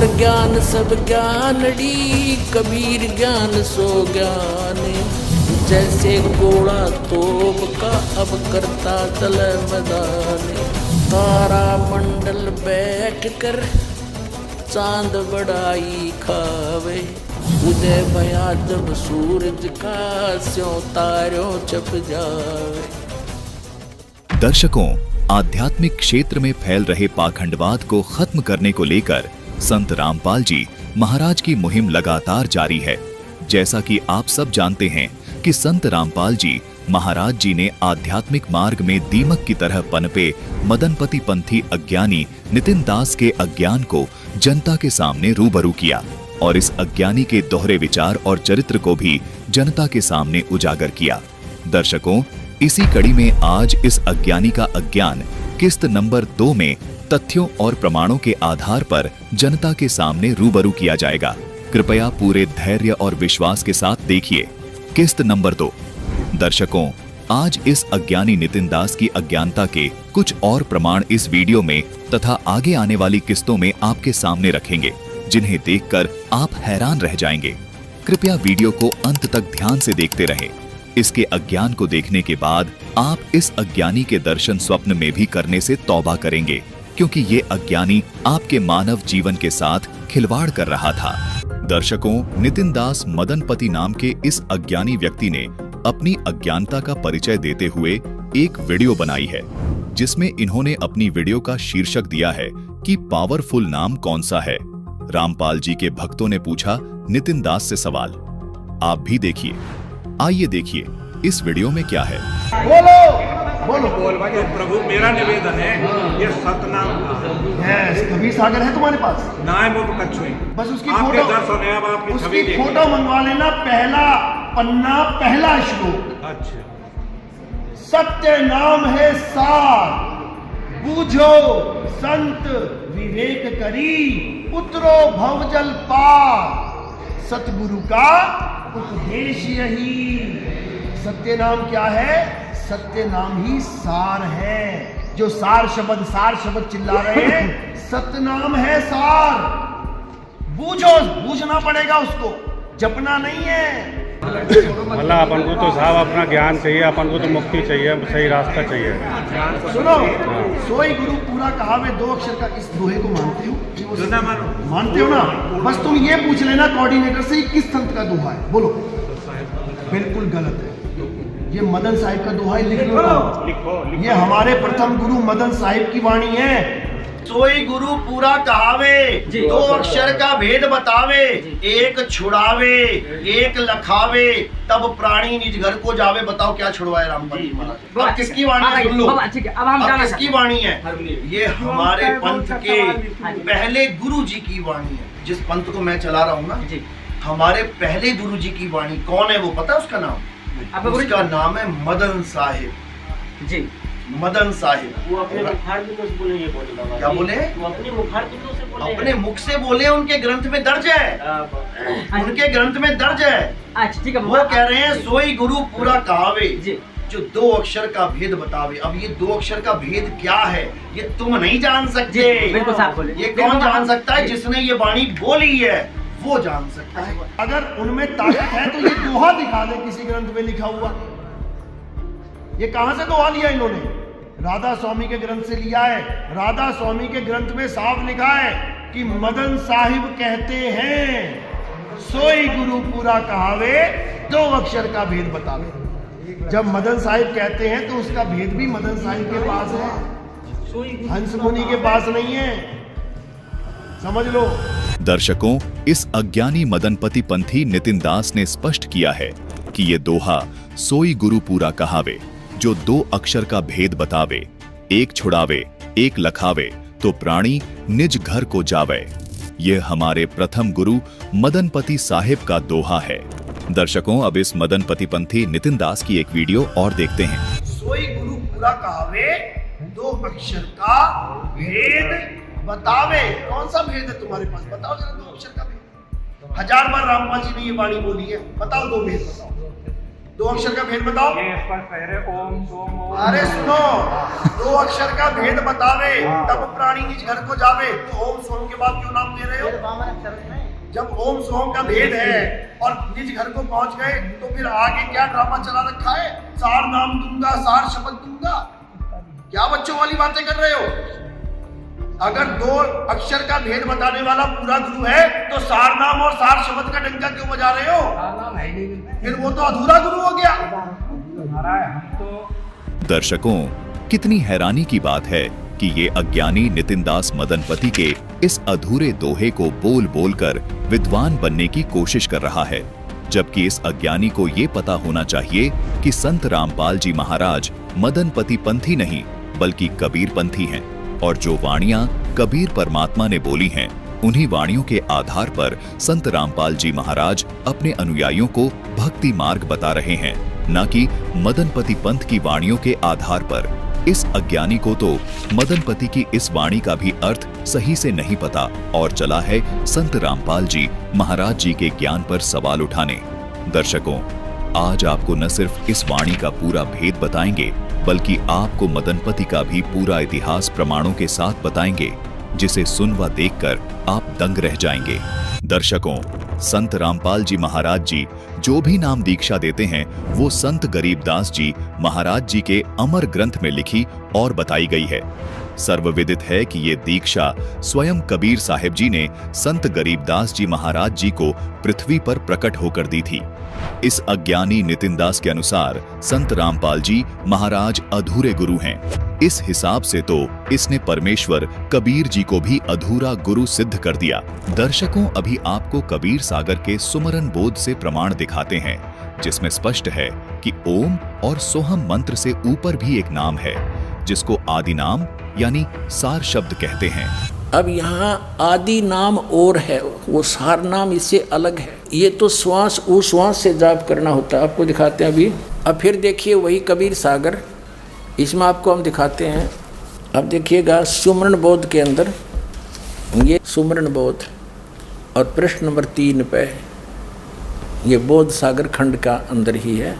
और ज्ञान सब ज्ञानड़ी, कबीर ज्ञान सो ज्ञान। जैसे घोड़ा तोप का अब करता चल मैदान। तारा मंडल बैठ कर चांद बड़ाई खावे। उदय भया जब सूरज का, स्यों तारों छप जावे। दर्शकों, आध्यात्मिक क्षेत्र में फैल रहे पाखंडवाद को खत्म करने को लेकर संत रामपाल जी महाराज की मुहिम लगातार जारी है। जैसा कि आप सब जानते हैं कि संत रामपाल जी महाराज जी ने आध्यात्मिक मार्ग में दीमक की तरह पनपे मदनपति पंथी अज्ञानी नितिन दास के अज्ञान को जनता के सामने रूबरू किया और इस अज्ञानी के दोहरे विचार और चरित्र को भी जनता के सामने उजागर किया। दर्शकों, इसी कड़ी में आज इस अज्ञानी का अज्ञान किस्त नंबर 2 में तथ्यों और प्रमाणों के आधार पर जनता के सामने रूबरू किया जाएगा। कृपया पूरे धैर्य और विश्वास के साथ देखिए किस्त नंबर 2। दर्शकों, आज इस अज्ञानी नितिन दास की अज्ञानता के कुछ और प्रमाण इस वीडियो में तथा आगे आने वाली किस्तों में आपके सामने रखेंगे, जिन्हें देखकर आप हैरान रह जाएंगे। कृपया वीडियो को अंत तक ध्यान से देखते रहें। इसके अज्ञान को देखने के बाद आप इस अज्ञानी के दर्शन स्वप्न में भी करने से तौबा करेंगे, क्योंकि ये अज्ञानी आपके मानव जीवन के साथ खिलवाड़ कर रहा था। दर्शकों, नितिन दास मदनपति नाम के इस अज्ञानी व्यक्ति ने अपनी अज्ञानता का परिचय देते हुए एक वीडियो बनाई है, जिसमें इन्होंने अपनी वीडियो का शीर्षक दिया है कि पावरफुल नाम कौन सा है। रामपाल जी के भक्तों ने पूछा नितिन दास से सवाल। आप भी देखिए। आइए देखिए इस वीडियो में क्या है। बोलो बोल भाई। प्रभु, मेरा निवेदन है, ये सतनाम कबीर सागर है तुम्हारे पास? ना है, वो कच्छु है। बस उसकी आपके फोटो, दर्शन है, अब आपकी छवि उसकी देखिए। फोटो मंगवा लेना। पहला पन्ना, पहला श्लोक। अच्छा। सत्य नाम है सार, बूझो संत विवेक करी, उतरो भवजल पार। सतगुरु का उपदेश यही। सत्य नाम क्या है? सत्य नाम ही सार है। जो सार शब्द चिल्ला रहे हैं, सत्य नाम है सार। बूझो, बूझना पड़ेगा उसको, जपना नहीं है। मतलब अपन को तो साहब अपना ज्ञान चाहिए, अपन को तो मुक्ति चाहिए, सही रास्ता चाहिए। सुनो, सोई गुरु पूरा कहावे, 2 अक्षर का इस दोहे को मानते हो? मानते हो ना? बस तुम ये पूछ लेना कोऑर्डिनेटर से, किस संत का दोहा है? बोलो। बिल्कुल गलत है, ये मदन साहिब का दोहा है। लिख लो। ये हमारे प्रथम गुरु मदन साहिब की वाणी है। सोई गुरु पूरा कहावे, 2 अक्षर का भेद बतावे। एक छुड़ावे, एक लखावे, तब प्राणी निज घर को जावे। बताओ क्या छुड़वाए रामपाल जी महाराज? अब किसकी वाणी है? सुन लो। अब किसकी वाणी है? ये हमारे पंथ के पहले गुरु जी की वाणी है। जिस पंथ को मैं चला रहा हूँ ना, हमारे पहले गुरु जी की वाणी। कौन है वो पता है उसका नाम? उसका नाम है मदन साहिब जी। मदन साहिब। वो अपने मुखार से बोले, ये बोले क्या बोले? वो अपने मुखार से बोले, अपने मुख से बोले। उनके ग्रंथ में दर्ज है, उनके ग्रंथ में दर्ज है। अच्छा ठीक है। वो कह रहे हैं सोई गुरु पूरा कहावे, जो 2 अक्षर का भेद बतावे। अब ये 2 अक्षर का भेद क्या है, ये तुम नहीं जान सकते। बिल्कुल साफ बोले। ये कौन जान सकता है? जिसने ये वाणी बोली है, वो जान सकता है। अगर उनमें ताकत है तो ये दोहा दिखा दे किसी ग्रंथ में लिखा हुआ। ये कहां से दोहा लिया इन्होंने? राधा स्वामी के ग्रंथ से लिया है। राधा स्वामी के ग्रंथ में साफ लिखा है कि मदन साहिब कहते हैं, सोई गुरु पूरा कहावे, 2 अक्षर का भेद बतावे। जब मदन साहिब कहते हैं तो उसका भेद भी मदन साहिब के पास है, हंस मुनि के पास नहीं है। समझ लो। दर्शकों, इस अज्ञानी मदनपति पंथी नितिन दास ने स्पष्ट किया है कि ये दोहा सोई गुरु पूरा कहावे, जो 2 अक्षर का भेद बतावे। एक छुड़ावे, एक लखावे, तो प्राणी निज घर को जावे। यह हमारे प्रथम गुरु मदनपति साहिब का दोहा है। दर्शकों, अब इस मदनपति पंथी नितिन दास की एक वीडियो और देखते हैं। सोई गुरु पूरा कहावे, 2 अक्षर का भेद बतावे। कौन सा भेद है तुम्हारे पास? बताओ जरा 2 अक्षर का भेद। 1000 बार रामपाल जी ने ये वाणी बोली है, बताओ 2 भेद बताओ। दो अक्षर का भेद बताओ। ये स्पष्ट है रे, ओम सोम ओम। अरे सुनो, दो अक्षर का भेद बतावे तब प्राणी निज घर को जावे। तो ओम सोम के बाद क्यों नाम दे रहे हो? जब ओम सोम का भेद है और निज घर को पहुंच गए तो फिर आगे क्या ड्रामा चला रखा है? सार नाम दूंगा, सार शब्द दूंगा। क्या बच्चों वाली बातें कर रहे हो? अगर दो अक्षर का भेद बताने वाला पूरा गुरु है तो सार नाम और सार शब्द का डंका क्यों बजा रहे हो? फिर वो तो अधूरा गुरु हो गया। दर्शकों, कितनी हैरानी की बात है कि ये अज्ञानी नितिन दास मदनपति के इस अधूरे दोहे को बोल बोल कर विद्वान बनने की कोशिश कर रहा है, जबकि इस अज्ञानी को ये पता होना चाहिए कि संत रामपाल जी महाराज मदनपति पंथी नहीं बल्कि कबीर पंथी हैं, और जो वाणियां कबीर परमात्मा ने बोली हैं, उन्हीं वाणियों के आधार पर संत रामपाल जी महाराज अपने अनुयायियों को भक्ति मार्ग बता रहे हैं, न कि मदनपति पंथ की वाणियों के आधार पर। इस अज्ञानी को तो मदनपति की इस वाणी का भी अर्थ सही से नहीं पता और चला है संत रामपाल जी महाराज जी के ज्ञान पर सवाल उठाने। दर्शकों, आज आपको न सिर्फ इस वाणी का पूरा भेद बताएंगे बल्कि आपको मदनपति का भी पूरा इतिहास प्रमाणों के साथ बताएंगे, जिसे सुन व देखकर आप दंग रह जाएंगे। दर्शकों, संत रामपाल जी महाराज जी जो भी नाम दीक्षा देते हैं वो संत गरीबदास जी महाराज जी के अमर ग्रंथ में लिखी और बताई गई है। सर्वविदित है कि ये दीक्षा स्वयं कबीर साहिब जी ने संत गरीबदास जी महाराज जी को पृथ्वी पर प्रकट होकर दी थी। इस अज्ञानी नितिन दास के अनुसार संत रामपाल जी महाराज अधूरे गुरु हैं। इस हिसाब से तो इसने परमेश्वर कबीर जी को भी अधूरा गुरु सिद्ध कर दिया। दर्शकों, अभी आपको कबीर सागर के सुमरन बोध से प्रमाण दिखाते हैं, जिसमें स्पष्ट है कि ओम और सोहम मंत्र से ऊपर भी एक नाम है, जिसको आदि नाम यानी सार शब्द कहते हैं। अब यहाँ आदि नाम और है, वो सार नाम इससे अलग है। ये तो श्वास उश्वास से जाप करना होता है, आपको दिखाते हैं अभी। अब फिर देखिए वही कबीर सागर, इसमें आपको हम दिखाते हैं। अब देखिएगा सुमरन बोध के अंदर, ये सुमरन बोध और प्रश्न नंबर 3 पे ये बोध सागर खंड का अंदर ही है।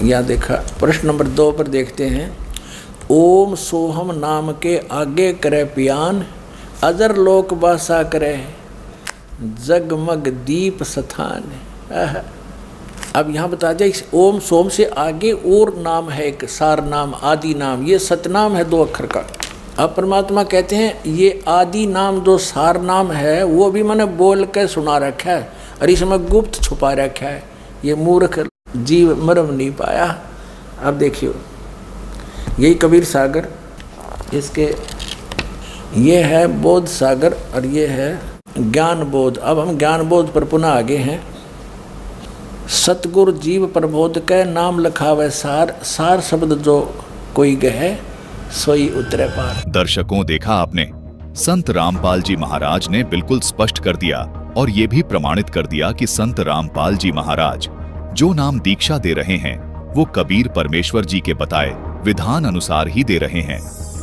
या देखा प्रश्न नंबर 2 पर देखते हैं, ओम सोहम नाम के आगे करे पियान, अजर लोक बासा करे जगमग दीप स्थान। अब यहाँ बता दिया इस ओम सोम से आगे और नाम है एक सार नाम, आदि नाम, ये सतनाम है 2 अक्षर का। अब परमात्मा कहते हैं ये आदि नाम जो सार नाम है वो भी मैंने बोल के सुना रखा है और इसमें गुप्त छुपा रखा है, ये मूर्ख जीव मरम नहीं पाया। अब देखियो यही कबीर सागर, इसके ये है बोध सागर और ये है ज्ञान बोध। अब हम ज्ञान बोध पर पुनः आगे हैं। सतगुरु जीव प्रबोध के नाम लखावे सार, सार शब्द जो कोई गहे सोई उतरे पार। दर्शकों, देखा आपने, संत रामपाल जी महाराज ने बिल्कुल स्पष्ट कर दिया और ये भी प्रमाणित कर दिया कि संत रामपाल जी महाराज जो नाम दीक्षा दे रहे हैं वो कबीर परमेश्वर जी के बताए विधान अनुसार ही दे रहे हैं।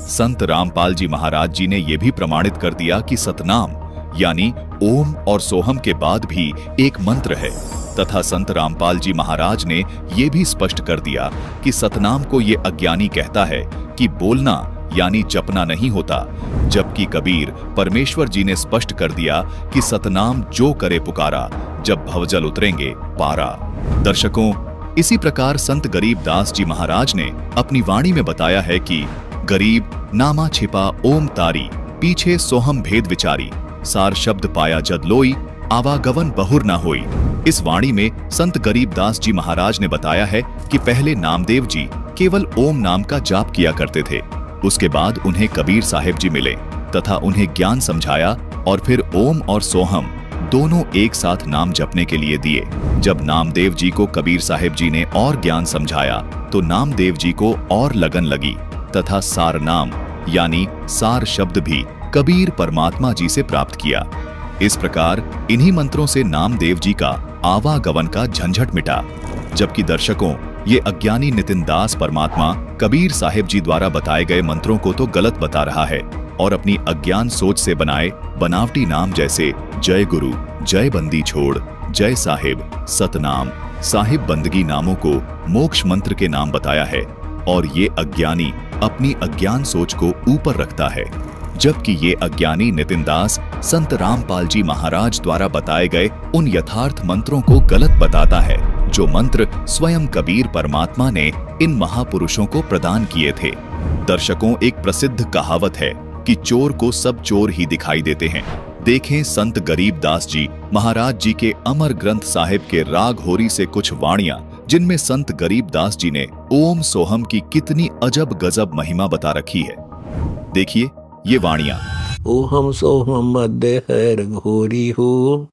संत रामपाल जी महाराज जी ने यह भी प्रमाणित कर दिया कि सतनाम यानी ओम और सोहम के बाद भी एक मंत्र है, तथा संत रामपाल जी महाराज ने यह भी स्पष्ट कर दिया कि सतनाम को ये अज्ञानी कहता है कि बोलना यानी जपना नहीं होता, जबकि कबीर परमेश्वर जी ने स्पष्ट कर दिया कि सतनाम जो करे पुकारा, जब भवजल उतरेंगे पारा। दर्शकों, इसी प्रकार संत गरीबदास जी महाराज ने अपनी वाणी में बताया है कि गरीब नामा छिपा ओम तारी, पीछे सोहम भेद विचारी, सार शब्द पाया जद लोई, आवागवन बहुर ना होई। इस वाणी में संत गरीबदास जी महाराज ने बताया है कि पहले नामदेव जी केवल ओम नाम का जाप किया करते थे, उसके बाद उन्हें कबीर साहिब जी मिले तथा उन्हें ज्ञान समझाया और फिर ओम और सोहम दोनों एक साथ नाम जपने के लिए दिए। जब नामदेव जी को कबीर साहिब जी ने और ज्ञान समझाया तो नामदेव जी को और लगन लगी तथा सार नाम यानी सार शब्द भी कबीर परमात्मा जी से प्राप्त किया। इस प्रकार इन्हीं मंत्रों से नामदेव जी का आवागमन का झंझट मिटा। जबकि दर्शकों, ये अज्ञानी नितिन दास परमात्मा कबीर साहिब जी द्वारा बताए गए मंत्रों को तो गलत बता रहा है, और अपनी अज्ञान सोच से बनाए बनावटी नाम जैसे जय गुरु, जय बंदी छोड़, जय साहिब, सतनाम, साहिब बंदगी नामों को मोक्ष मंत्र के नाम बताया है और ये अज्ञानी अपनी अज्ञान सोच को ऊपर रखता है, जबकि ये अज्ञानी नितिन दास संत रामपाल जी महाराज द्वारा बताए गए उन यथार्थ मंत्रों को गलत बताता है जो मंत्र स्वयं कबीर परमात्मा ने इन महापुरुषों को प्रदान किए थे। दर्शकों, एक प्रसिद्ध कहावत है कि चोर को सब चोर ही दिखाई देते हैं। देखें संत गरीब दास जी महाराज जी के अमर ग्रंथ साहिब के राग होरी से कुछ वाणियां, जिनमें संत गरीब दास जी ने ओम सोहम की कितनी अजब गजब महिमा बता रखी है। देखिए ये वाणियां। ओहम सोहम मध्य है रंगोरी हो,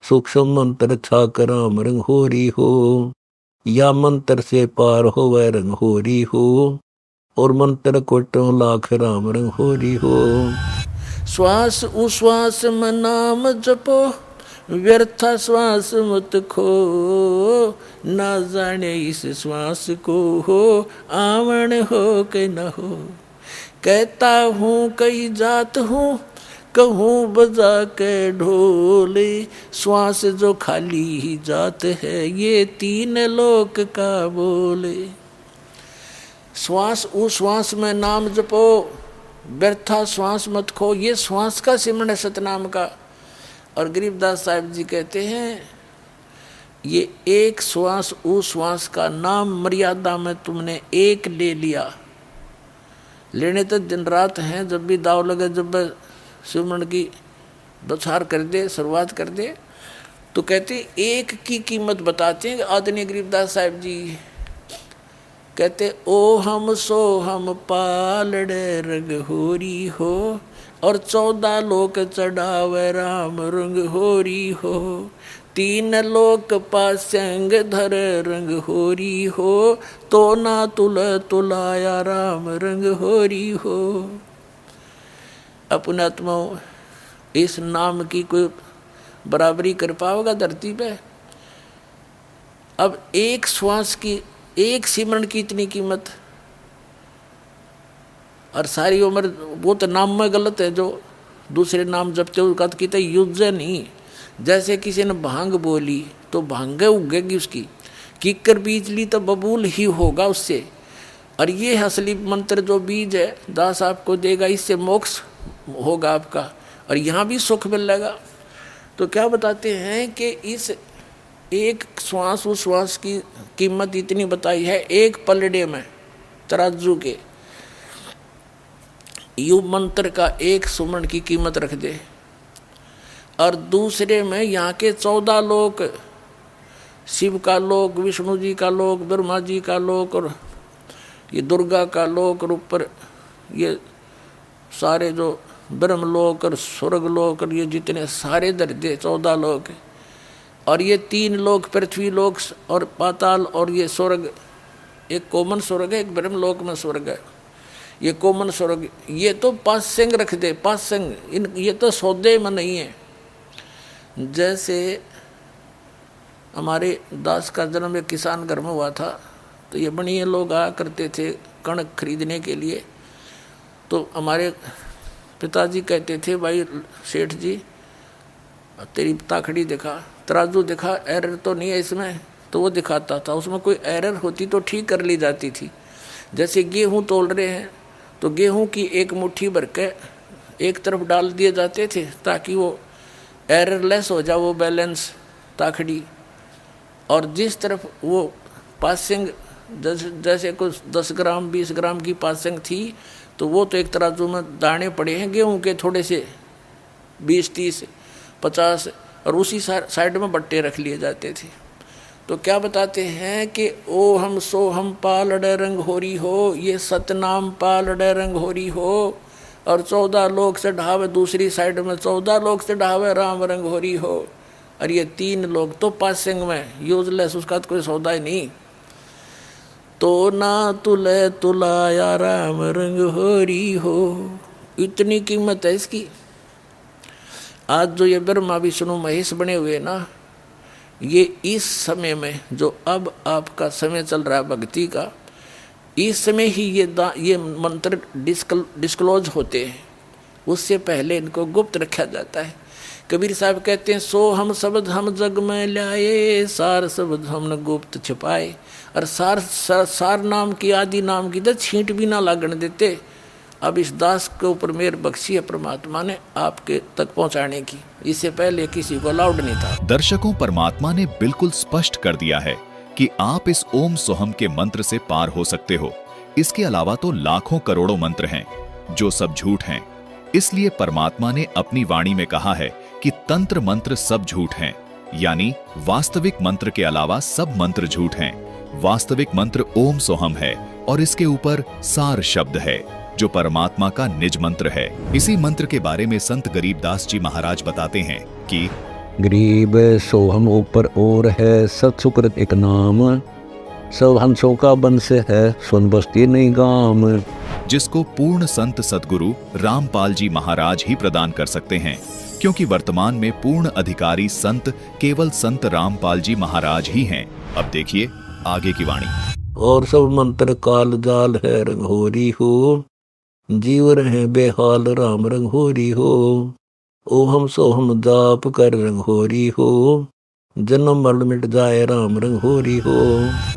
सूक्ष्म मंत्र छाकर राम रंगोरी हो, या मंत्र से पार हो वह रंगोरी हो, और मंत्र कोटों लाख राम रंगोरी हो। श्वास उश्वास में नाम जपो, व्यर्था श्वास मत खो, ना जाने इस श्वास को हो आवण हो के न हो। कहता हूँ कई जात हूँ, कहूँ बजा के ढोले, श्वास जो खाली ही जात है ये तीन लोक का बोले। श्वास उश्वास में नाम जपो, व्यर्था श्वास मत खो, ये श्वास का सिमरण है सतनाम का। और गरीबदास साहिब जी कहते हैं ये एक श्वास उश्वास का नाम मर्यादा में तुमने एक ले लिया, लेने तो दिन रात हैं, जब भी दाव लगे, जब सिमरण की बछार कर दे, शुरुआत कर दे, तो कहते एक की कीमत बताते हैं। आदरणीय गरीबदास साहिब जी कहते ओ हम सो हम पालड़े रंग होरी हो, और 14 लोक चढ़ावे राम रंग होरी हो, 3 लोक पासंग धर रंग होरी हो, तो ना तुल तुलाया राम रंग होरी हो। अपने आत्मा इस नाम की कोई बराबरी कर पाओगा धरती पे? अब एक श्वास की, एक सिमरण की इतनी कीमत, और सारी उम्र वो तो नाम में गलत है जो दूसरे नाम जपते हो, उसका तो युद्ध नहीं। जैसे किसी ने भांग बोली तो भांगे उगेगी उसकी, किक्कर बीज ली तो बबूल ही होगा उससे। और ये असली मंत्र जो बीज है दास आपको देगा, इससे मोक्ष होगा आपका, और यहाँ भी सुख मिलेगा। तो क्या बताते हैं कि इस एक श्वास उस श्वास की कीमत इतनी बताई है, एक पलड़े में तराजू के यु मंत्र का एक सुमन की कीमत रख दे, और दूसरे में यहाँ के 14 लोक, शिव का लोक, विष्णु जी का लोक, ब्रह्मा जी का लोक, और ये दुर्गा का लोक, और ऊपर ये सारे जो ब्रह्मलोक और स्वर्गलोक और ये जितने सारे दर्जे 14 लोक, और ये 3 लोक पृथ्वी लोक और पाताल, और ये स्वर्ग, एक कॉमन स्वर्ग है, एक ब्रह्मलोक में स्वर्ग है, ये कॉमन स्वर्ग। ये तो पासंग रख दे, पासंग, इन ये तो सौदे में नहीं है। जैसे हमारे दास का जन्म एक किसान घर में हुआ था, तो ये बनिए लोग आया करते थे कणक खरीदने के लिए। तो हमारे पिताजी कहते थे भाई सेठ जी तेरी ताखड़ी दिखा, तराजू दिखा, एरर तो नहीं है इसमें। तो वो दिखाता था, उसमें कोई एरर होती तो ठीक कर ली जाती थी। जैसे गेहूँ तोल रहे हैं तो गेहूँ की एक मुट्ठी भर के एक तरफ डाल दिए जाते थे ताकि वो एररलेस हो जाए वो बैलेंस ताखड़ी, और जिस तरफ वो पासिंग जैसे कुछ 10 ग्राम 20 ग्राम की पासिंग थी तो वो तो एक तराजू में दाने पड़े हैं गेहूं के थोड़े से 20 30 50, और उसी साइड में बट्टे रख लिए जाते थे। तो क्या बताते हैं कि ओ हम सो हम पालड़े रंग होरी हो, ये सतनाम पालड़े रंग होरी हो, और 14 लोक से ढावे, दूसरी साइड में 14 लोक से ढावे राम रंग होरी हो, और ये 3 लोग तो पासिंग में यूजलेस, उसका तो कोई सौदा ही नहीं। तो ना तुले तुलाया राम रंग होरी हो, इतनी कीमत है इसकी। आज जो ये ब्रह्मा विष्णु महेश बने हुए ना, ये इस समय में जो अब आपका समय चल रहा है भक्ति का, इस समय ही ये मंत्र डिस्क्लोज होते हैं। उससे पहले इनको गुप्त रखा जाता है। कबीर साहब कहते हैं सो हम शब्द हम जग में लाए, सार शब्द हमने गुप्त छिपाए। और सार नाम की आदि नाम की तो छींट भी ना लागण देते। अब इस दास के ऊपर मेहर बख्शी है परमात्मा ने आपके तक पहुंचाने की, इससे पहले किसी को अलाउड नहीं था। दर्शकों, परमात्मा ने बिल्कुल स्पष्ट कर दिया है कि आप इस ओम सोहम के मंत्र से पार हो सकते हो। इसके अलावा तो लाखों करोड़ों मंत्र हैं जो सब झूठ हैं। इसलिए परमात्मा ने अपनी वाणी में कहा है कि तंत्र मंत्र सब झूठ हैं, यानी वास्तविक मंत्र के अलावा सब मंत्र झूठ हैं। वास्तविक मंत्र ओम सोहम है और इसके ऊपर सार शब्द है जो परमात्मा का निज मंत्र है। इसी मंत्र के बारे में संत गरीबदास जी महाराज बताते हैं कि गरीब सोहम ऊपर और है, सत सुकृत एक नाम, सब हंसों का बंश है, सुन बस्ती नहीं गाम। जिसको पूर्ण संत सदगुरु रामपाल जी महाराज ही प्रदान कर सकते हैं, क्योंकि वर्तमान में पूर्ण अधिकारी संत केवल संत रामपाल जी महाराज ही हैं। अब देखिए आगे की वाणी। और सब मंत्र काल जाल है रंगोरी हो, जीव रहे बेहाल राम रंगोरी हो। ओ हम सो हम जाप कर रंगोरी हो, जन्म मरण मिट जाए राम रंगोरी हो।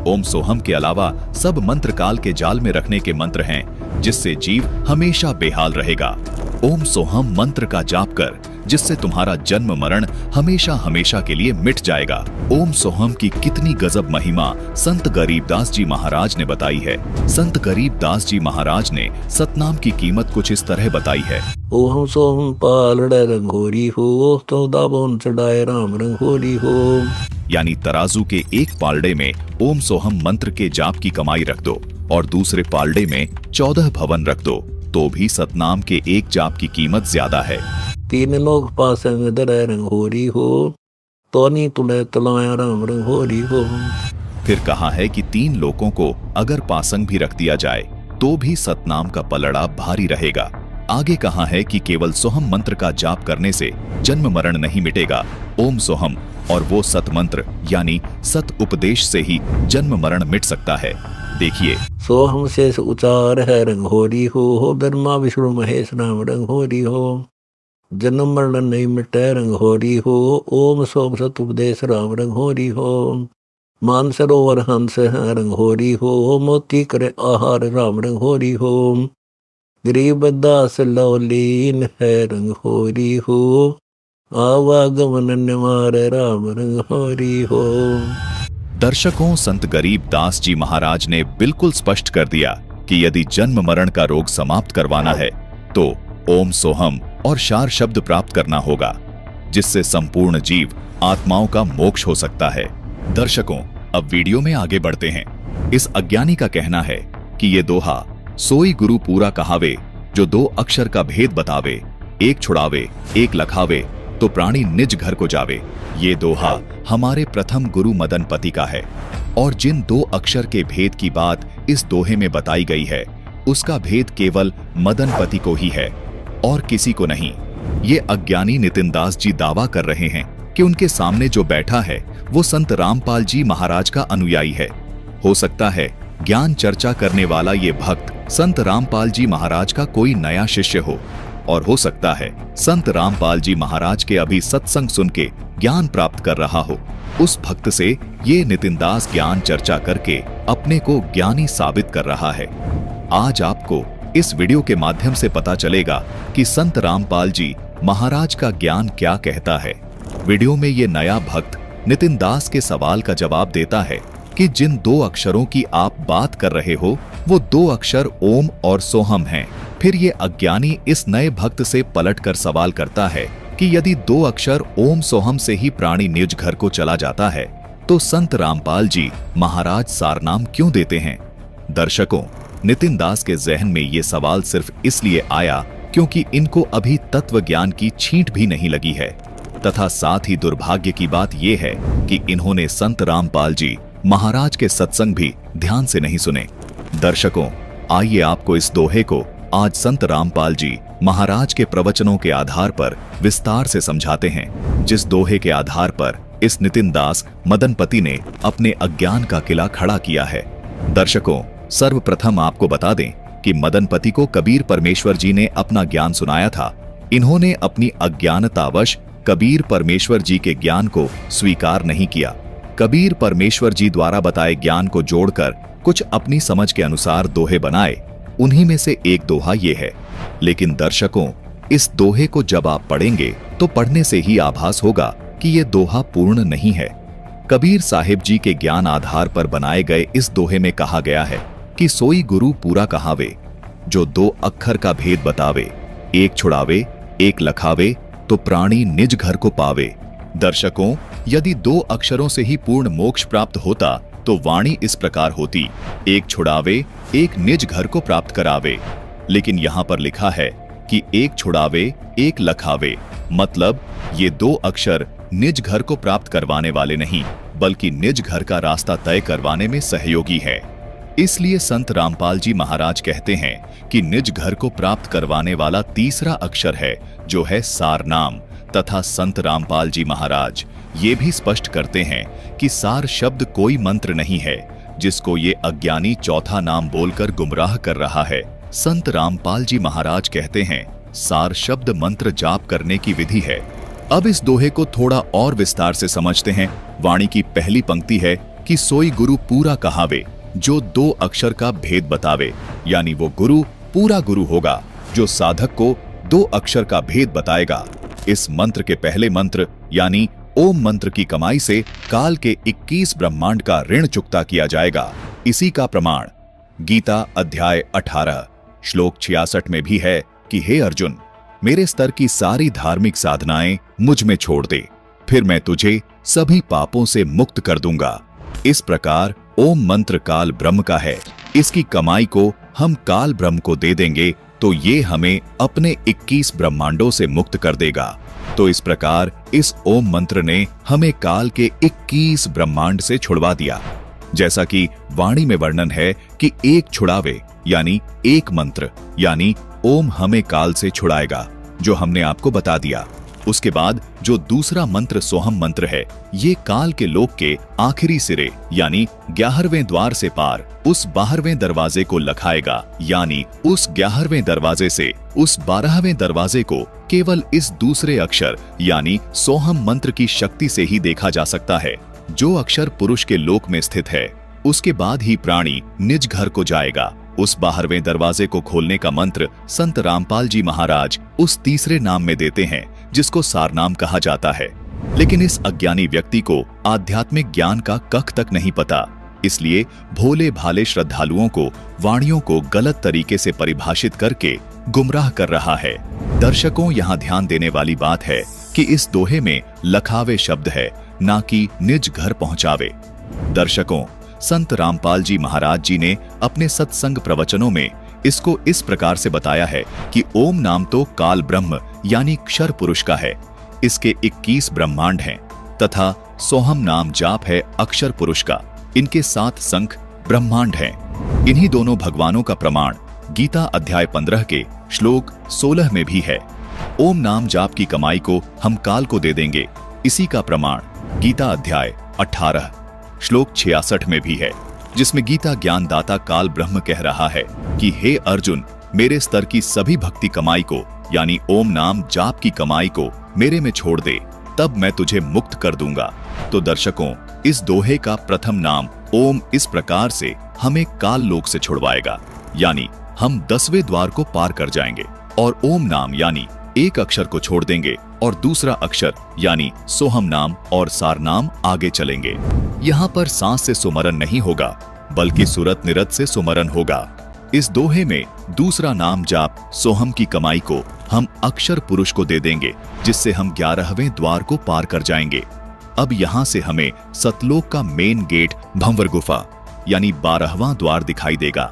ओम सोहम के अलावा सब मंत्र काल के जाल में रखने के मंत्र हैं जिससे जीव हमेशा बेहाल रहेगा। ओम सोहम मंत्र का जाप कर जिससे तुम्हारा जन्म मरण हमेशा हमेशा के लिए मिट जाएगा। ओम सोहम की कितनी गजब महिमा संत गरीबदास जी महाराज ने बताई है। संत गरीबदास जी महाराज ने सतनाम की कीमत कुछ इस तरह बताई है। ओम सोहम पालड़े रंगोरी हो, तो दाबोन चढ़ाए राम रंगोरी हो। यानी तराजू के एक पालड़े में ओम सोहम मंत्र के जाप की कमाई रख दो और दूसरे पालड़े में 14 भवन रख दो, तो भी सतनाम के एक जाप की कीमत ज्यादा है। तीन लोग पास में दरे रंगोरी हो, तो नहीं तुले तलाया राम रंगोरी हो। फिर कहा है कि 3 लोगों को अगर पासंग भी रख दिया जाए तो भी सतनाम का पलड़ा भारी रहेगा। आगे कहा है कि केवल सोहम मंत्र का जाप करने से जन्म मरण नहीं मिटेगा। ओम सोहम और वो सत मंत्र यानी सत उपदेश से ही जन्म मरण मिट सकता है। देखिए, सोहम शेष उचार है रंगोरी हो, ब्रह्मा विष्णु महेश राम रंगोरी हो। जन्म मरण नहीं मिटे रंगोरी हो, ओम सोम सत उपदेश राम रंगोरी हो। मान सरोवर हंस है रंगोरी हो, मोती करे आहार राम रंगोरी हो। गरीब दास लौलीन है रंगोरी हो, आवागमन निवार राम रंगोरी हो। दर्शकों, संत गरीब दास जी महाराज ने बिल्कुल स्पष्ट कर दिया कि यदि जन्म मरण का रोग समाप्त करवाना है तो ओम सोहम और शार शब्द प्राप्त करना होगा, जिससे संपूर्ण जीव आत्माओं का मोक्ष हो सकता है। दर्शकों, अब वीडियो में आगे बढ़ते हैं। इस अज्ञानी का कहना है कि ये दोहा सोई गुरु पूरा कहावे, जो 2 अक्षर का भेद बतावे, एक छुड़ावे एक लखावे, तो प्राणी निज घर को जावे। ये दोहा हमारे प्रथम गुरु मदनपति का है और जिन 2 अक्षर के भेद की बात इस दोहे में बताई गई है उसका भेद केवल मदनपति को ही है और किसी को नहीं। ये अज्ञानी नितिन दास जी दावा कर रहे हैं कि उनके सामने जो बैठा है वो संत रामपाल जी महाराज का अनुयायी है। हो सकता है ज्ञान चर्चा करने वाला ये भक्त संत रामपाल जी महाराज का कोई नया शिष्य हो, और हो सकता है संत रामपाल जी महाराज के अभी सत्संग सुन के ज्ञान प्राप्त कर रहा हो। उस भक्त से ये नितिन दास ज्ञान चर्चा करके अपने को ज्ञानी साबित कर रहा है। आज आपको इस वीडियो के माध्यम से पता चलेगा कि संत रामपाल जी महाराज का ज्ञान क्या कहता है। वीडियो में ये नया भक्त नितिन दास के सवाल का जवाब देता है कि जिन 2 अक्षरों की आप बात कर रहे हो वो 2 अक्षर ओम और सोहम हैं। फिर ये अज्ञानी इस नए भक्त से पलटकर सवाल करता है कि यदि 2 अक्षर ओम सोहम से ही प्राणी निज घर को चला जाता है तो संत रामपाल जी महाराज सारनाम क्यों देते हैं। दर्शकों, नितिन दास के जहन में ये सवाल सिर्फ इसलिए आया क्योंकि इनको अभी तत्व ज्ञान की छींट भी नहीं लगी है, तथा साथ ही दुर्भाग्य की बात यह है कि इन्होंने संत रामपाल जी महाराज के सत्संग भी ध्यान से नहीं सुने। दर्शकों, आइए आपको इस दोहे को आज संत रामपाल जी महाराज के प्रवचनों के आधार पर विस्तार से समझाते हैं, जिस दोहे के आधार पर इस नितिन दास मदनपति ने अपने अज्ञान का किला खड़ा किया है। दर्शकों, सर्वप्रथम आपको बता दें कि मदनपति को कबीर परमेश्वर जी ने अपना ज्ञान सुनाया था। इन्होंने अपनी अज्ञानतावश कबीर परमेश्वर जी के ज्ञान को स्वीकार नहीं किया। कबीर परमेश्वर जी द्वारा बताए ज्ञान को जोड़कर कुछ अपनी समझ के अनुसार दोहे बनाए। उन्हीं में से एक दोहा ये है। लेकिन दर्शकों, इस दोहे को जब आप पढ़ेंगे तो पढ़ने से ही आभास होगा कि ये दोहा पूर्ण नहीं है। कबीर साहिब जी के ज्ञान आधार पर बनाए गए इस दोहे में कहा गया है कि सोई गुरु पूरा कहावे, जो 2 अक्षर का भेद बतावे, एक छुड़ावे एक लखावे, तो प्राणी निज घर को पावे। दर्शकों, यदि 2 अक्षरों से ही पूर्ण मोक्ष प्राप्त होता तो वाणी इस प्रकार होती, एक छुड़ावे एक निज घर को प्राप्त करावे। लेकिन यहां पर लिखा है कि एक छुड़ावे एक लखावे, मतलब ये 2 अक्षर निज घर को प्राप्त करवाने वाले नहीं, बल्कि निज घर का रास्ता तय करवाने में सहयोगी है। इसलिए संत रामपाल जी महाराज कहते हैं कि निज घर को प्राप्त करवाने वाला तीसरा अक्षर है, जो है सार नाम। तथा संत रामपाल जी महाराज ये भी स्पष्ट करते हैं कि सार शब्द कोई मंत्र नहीं है, जिसको ये अज्ञानी चौथा नाम बोलकर गुमराह कर रहा है। संत रामपाल जी महाराज कहते हैं सार शब्द मंत्र जाप करने की विधि है। अब इस दोहे को थोड़ा और विस्तार से समझते हैं। वाणी की पहली पंक्ति है कि सोई गुरु पूरा कहावे, जो 2 अक्षर का भेद बतावे, यानी वो गुरु पूरा गुरु होगा जो साधक को 2 अक्षर का भेद बताएगा। इस मंत्र के पहले मंत्र यानी ओम मंत्र की कमाई से काल के 21 ब्रह्मांड का ऋण चुकता किया जाएगा। इसी का प्रमाण गीता अध्याय 18 श्लोक 66 में भी है कि हे अर्जुन, मेरे स्तर की सारी धार्मिक साधनाएं मुझ में छोड़ दे, फिर मैं तुझे सभी पापों से मुक्त कर दूंगा। इस प्रकार ओम मंत्र काल ब्रह्म का है। इसकी कमाई को हम काल ब्रह्म को दे देंगे तो ये हमें अपने 21 ब्रह्मांडों से मुक्त कर देगा। तो इस प्रकार इस ओम मंत्र ने हमें काल के 21 ब्रह्मांड से छुड़वा दिया। जैसा कि वाणी में वर्णन है कि एक छुड़ावे यानी एक मंत्र यानी ओम हमें काल से छुड़ाएगा, जो हमने आपको बता दिया। उसके बाद जो दूसरा मंत्र सोहम मंत्र है, ये काल के लोक के आखिरी सिरे यानी 11वें द्वार से पार उस 12वें दरवाजे को लखाएगा, यानी उस 11वें दरवाजे से उस 12वें दरवाजे को केवल इस दूसरे अक्षर यानी सोहम मंत्र की शक्ति से ही देखा जा सकता है, जो अक्षर पुरुष के लोक में स्थित है। उसके बाद ही प्राणी निज घर को जाएगा। उस 12वें दरवाजे को खोलने का मंत्र संत रामपाल जी महाराज उस तीसरे नाम में देते हैं, जिसको सारनाम कहा जाता है। लेकिन इस अज्ञानी व्यक्ति को आध्यात्मिक ज्ञान का कख तक नहीं पता, इसलिए भोले भाले श्रद्धालुओं को वाणियों को गलत तरीके से परिभाषित करके गुमराह कर रहा है। दर्शकों, यहाँ ध्यान देने वाली बात है कि इस दोहे में लखावे शब्द है, ना कि निज घर पहुंचावे। दर्शकों, संत रामपाल जी महाराज जी ने अपने सत्संग प्रवचनों में इसको इस प्रकार से बताया है कि ओम नाम तो काल ब्रह्म यानी क्षर पुरुष का है, इसके 21 ब्रह्मांड हैं, तथा सोहम नाम जाप है अक्षर पुरुष का, इनके 7 शंख ब्रह्मांड हैं। इन्हीं दोनों भगवानों का प्रमाण गीता अध्याय 15 के श्लोक 16 में भी है। ओम नाम जाप की कमाई को हम काल को दे देंगे, इसी का प्रमाण गीता अध्याय 18 श्लोक 66 में भी है, जिसमें गीता ज्ञानदाता काल ब्रह्म कह रहा है कि हे अर्जुन, मेरे स्तर की सभी भक्ति कमाई को यानी ओम नाम जाप की कमाई को मेरे में छोड़ दे, तब मैं तुझे मुक्त कर दूंगा। तो दर्शकों, इस दोहे का प्रथम नाम ओम इस प्रकार से हमें काल लोक से छुड़वाएगा, यानी हम 10वें द्वार को पार कर जाएंगे और ओम नाम यानी एक अक्षर को छोड़ देंगे और दूसरा अक्षर यानी सोहम नाम और सार नाम आगे चलेंगे। यहाँ पर सांस से सुमरन नहीं होगा, बल्कि सुरत निरत से सुमरन होगा। इस दोहे में दूसरा नाम जाप सोहम की कमाई को हम अक्षर पुरुष को दे देंगे, जिससे हम 11वें द्वार को पार कर जाएंगे। अब यहाँ से हमें सतलोक का मेन गेट भंवर गुफा यानी 12वां द्वार दिखाई देगा।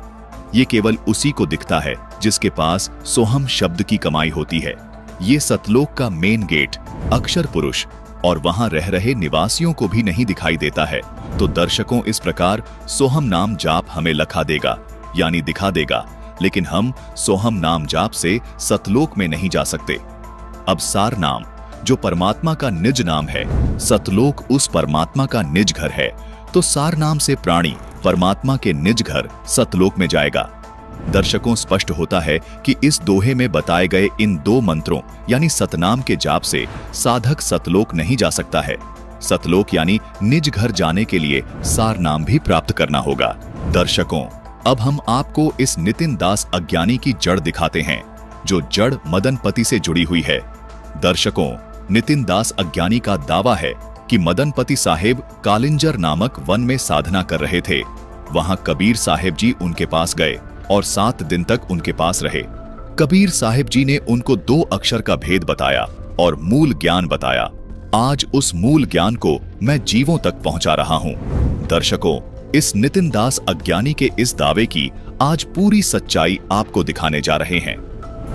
ये केवल उसी को दिखता है जिसके पास सोहम शब्द की कमाई होती है। ये सतलोक का मेन गेट अक्षर पुरुष और वहां रह रहे निवासियों को भी नहीं दिखाई देता है। तो दर्शकों, इस प्रकार सोहम नाम जाप हमें लखा देगा यानी दिखा देगा, लेकिन हम सोहम नाम जाप से सतलोक में नहीं जा सकते। अब सार नाम जो परमात्मा का निज नाम है, सतलोक उस परमात्मा का निज घर है, तो सार नाम से प्राणी परमात्मा के निज घर सतलोक में जाएगा। दर्शकों, स्पष्ट होता है कि इस दोहे में बताए गए इन 2 मंत्रों यानी सतनाम के जाप से साधक सतलोक नहीं जा सकता है। सतलोक यानी निज घर जाने के लिए सार नाम भी प्राप्त करना होगा। दर्शकों, अब हम आपको इस नितिन दास अज्ञानी की जड़ दिखाते हैं, जो जड़ मदनपति से जुड़ी हुई है। दर्शकों, नितिन दास अज्ञानी का दावा है कि मदनपति साहेब कालिंजर नामक वन में साधना कर रहे थे। वहां कबीर साहेब जी उनके पास गए और 7 दिन तक उनके पास रहे। कबीर साहेब जी ने उनको 2 अक्षर का भेद बताया और मूल ज्ञान बताया। आज उस मूल ज्ञान को मैं जीवों तक पहुंचा रहा हूं। दर्शकों, इस नितिन दास अज्ञानी के इस दावे की आज पूरी सच्चाई आपको दिखाने जा रहे हैं।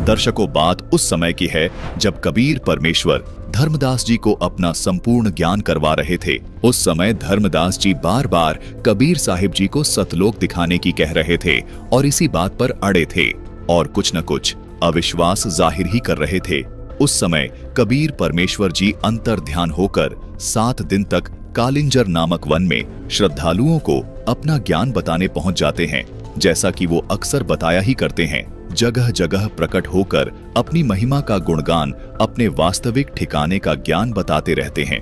दर्शकों, बात उस समय की है जब कबीर परमेश्वर धर्मदास जी को अपना संपूर्ण ज्ञान करवा रहे थे। उस समय धर्मदास जी बार बार कबीर साहिब जी को सतलोक दिखाने की कह रहे थे और इसी बात पर अड़े थे और कुछ न कुछ अविश्वास जाहिर ही कर रहे थे। उस समय कबीर परमेश्वर जी अंतर ध्यान होकर 7 दिन तक कालिंजर नामक वन में श्रद्धालुओं को अपना ज्ञान बताने पहुंच जाते हैं, जैसा कि वो अक्सर बताया ही करते हैं। जगह जगह प्रकट होकर अपनी महिमा का गुणगान, अपने वास्तविक ठिकाने का ज्ञान बताते रहते हैं।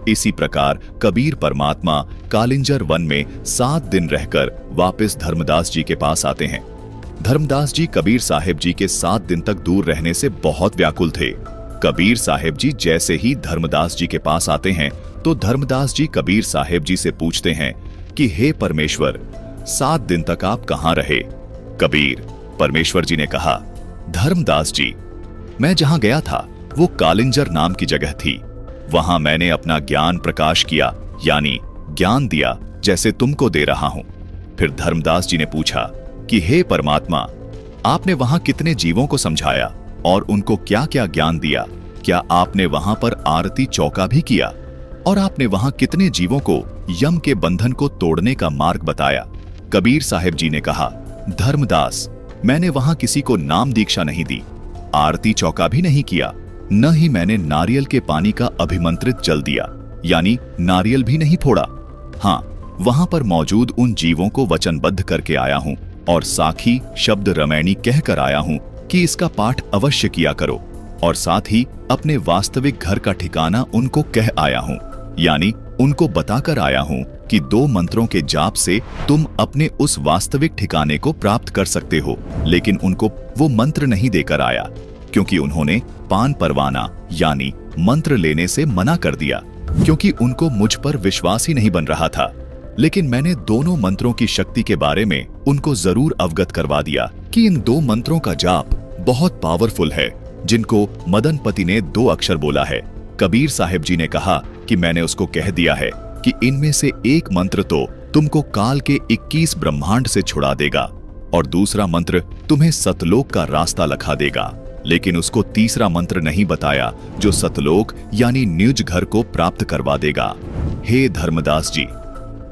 इसी प्रकार कबीर परमात्मा कालिंजर वन में 7 दिन रहकर वापस धर्मदास जी के पास आते हैं। धर्मदास जी कबीर साहेब जी के 7 दिन तक दूर रहने से बहुत व्याकुल थे। कबीर साहेब जी जैसे ही धर्मदास जी के पास आते हैं तो धर्मदास जी कबीर साहेब जी से पूछते हैं कि हे परमेश्वर, 7 दिन तक आप कहां रहे? कबीर परमेश्वर जी ने कहा, धर्मदास जी, मैं जहां गया था वो कालिंजर नाम की जगह थी। वहां मैंने अपना ज्ञान प्रकाश किया, यानी ज्ञान दिया जैसे तुमको दे रहा हूं। फिर धर्मदास जी ने पूछा कि हे परमात्मा, आपने वहां कितने जीवों को समझाया और उनको क्या क्या ज्ञान दिया? क्या आपने वहां पर आरती चौका भी किया? और आपने वहां कितने जीवों को यम के बंधन को तोड़ने का मार्ग बताया? कबीर साहेब जी ने कहा, धर्मदास, मैंने वहां किसी को नाम दीक्षा नहीं दी, आरती चौका भी नहीं किया, न ही मैंने नारियल के पानी का अभिमंत्रित जल दिया, यानी नारियल भी नहीं फोड़ा। हाँ, वहां पर मौजूद उन जीवों को वचनबद्ध करके आया हूं और साखी शब्द रमैनी कहकर आया हूं कि इसका पाठ अवश्य किया करो, और साथ ही अपने वास्तविक घर का ठिकाना उनको कह आया हूं, यानी उनको बताकर आया हूं कि 2 मंत्रों के जाप से तुम अपने उस वास्तविक ठिकाने को प्राप्त कर सकते हो। लेकिन उनको वो मंत्र नहीं देकर आया, क्योंकि उन्होंने पान परवाना यानी मंत्र लेने से मना कर दिया, क्योंकि उनको मुझ पर विश्वास ही नहीं बन रहा था। लेकिन मैंने दोनों मंत्रों की शक्ति के बारे में उनको जरूर अवगत करवा दिया कि इन 2 मंत्रों का जाप बहुत पावरफुल है, जिनको मदनपति ने 2 अक्षर बोला है। कबीर साहेब जी ने कहा कि मैंने उसको कह दिया है कि इनमें से एक मंत्र तो तुमको काल के 21 ब्रह्मांड से छुड़ा देगा और दूसरा मंत्र तुम्हें सतलोक का रास्ता लखा देगा। लेकिन उसको तीसरा मंत्र नहीं बताया, जो सतलोक यानी निज घर को प्राप्त करवा देगा। हे धर्मदास जी,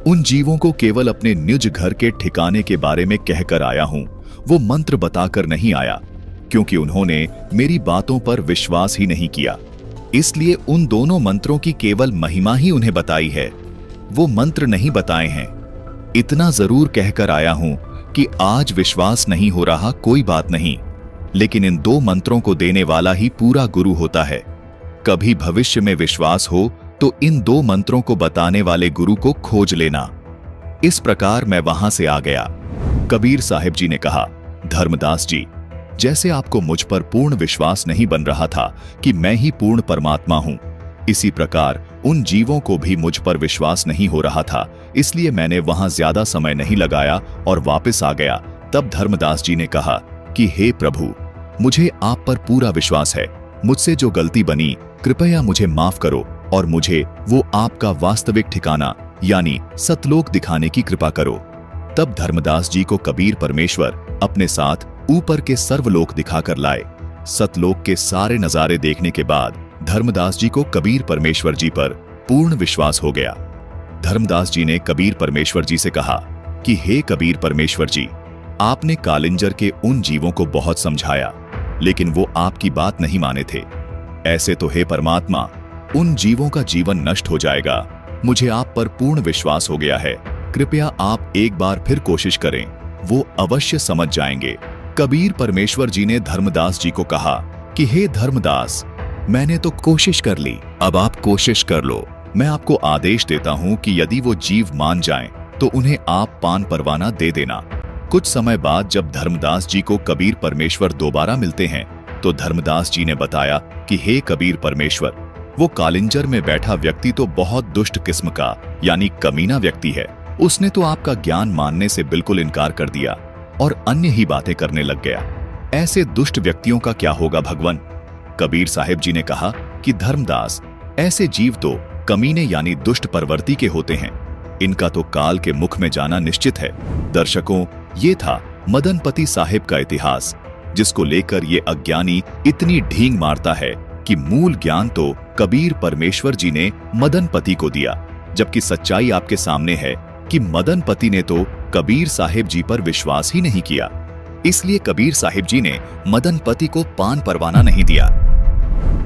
उन जीवों को केवल अपने निज घर के ठिकाने के बारे में कहकर आया हूं, वो मंत्र बताकर नहीं आया, क्योंकि उन्होंने मेरी बातों पर विश्वास ही नहीं किया। इसलिए उन दोनों मंत्रों की केवल महिमा ही उन्हें बताई है, वो मंत्र नहीं बताए हैं। इतना जरूर कहकर आया हूं कि आज विश्वास नहीं हो रहा, कोई बात नहीं, लेकिन इन 2 मंत्रों को देने वाला ही पूरा गुरु होता है। कभी भविष्य में विश्वास हो तो इन 2 मंत्रों को बताने वाले गुरु को खोज लेना। इस प्रकार मैं वहां से आ गया। कबीर साहिब जी ने कहा, धर्मदास जी, जैसे आपको मुझ पर पूर्ण विश्वास नहीं बन रहा था कि मैं ही पूर्ण परमात्मा हूं, इसी प्रकार उन जीवों को भी मुझ पर विश्वास नहीं हो रहा था। इसलिए मैंने वहां ज्यादा समय नहीं लगाया और वापस आ गया। तब धर्मदास जी ने कहा कि हे प्रभु, मुझे आप पर पूरा विश्वास है, मुझसे जो गलती बनी कृपया मुझे माफ करो और मुझे वो आपका वास्तविक ठिकाना यानी सतलोक दिखाने की कृपा करो। तब धर्मदास जी को कबीर परमेश्वर अपने साथ ऊपर के सर्वलोक दिखाकर लाए। सतलोक के सारे नजारे देखने के बाद धर्मदास जी को कबीर परमेश्वर जी पर पूर्ण विश्वास हो गया। धर्मदास जी ने कबीर परमेश्वर जी से कहा कि हे कबीर परमेश्वर जी, आपने कालिंजर के उन जीवों को बहुत समझाया, लेकिन वो आपकी बात नहीं माने थे। ऐसे तो हे परमात्मा, उन जीवों का जीवन नष्ट हो जाएगा। मुझे आप पर पूर्ण विश्वास हो गया है, कृपया आप एक बार फिर कोशिश करें वो अवश्य समझ जाएंगे। कबीर परमेश्वर जी ने धर्मदास जी को कहा कि हे धर्मदास, मैंने तो कोशिश कर ली, अब आप कोशिश कर लो। मैं आपको आदेश देता हूं कि यदि वो जीव मान जाएं, तो उन्हें आप पान परवाना दे देना। कुछ समय बाद जब धर्मदास जी को कबीर परमेश्वर दोबारा मिलते हैं, तो धर्मदास जी ने बताया कि हे कबीर परमेश्वर, वो कालिंजर में बैठा व्यक्ति तो बहुत दुष्ट किस्म का यानी कमीना व्यक्ति है। उसने तो आपका ज्ञान मानने से बिल्कुल इनकार कर दिया और अन्य ही बातें करने लग गया। ऐसे दुष्ट व्यक्तियों का क्या होगा भगवान? कबीर साहिब जी ने कहा कि धर्मदास, ऐसे जीव तो कमीने यानी दुष्ट प्रवृत्ति के होते हैं। इनका तो काल के मुख में जाना निश्चित है। दर्शकों, ये था मदनपति साहिब का इतिहास, जिसको लेकर ये अज्ञानी इतनी ढींग मारता है कि मूल ज्ञान तो कबीर परमेश्वर जी ने मदनपति को दिया, जबकि सच्चाई आपके सामने है कि मदनपति ने तो कबीर साहिब जी पर विश्वास ही नहीं किया। इसलिए कबीर साहिब जी ने मदनपति को पान परवाना नहीं दिया।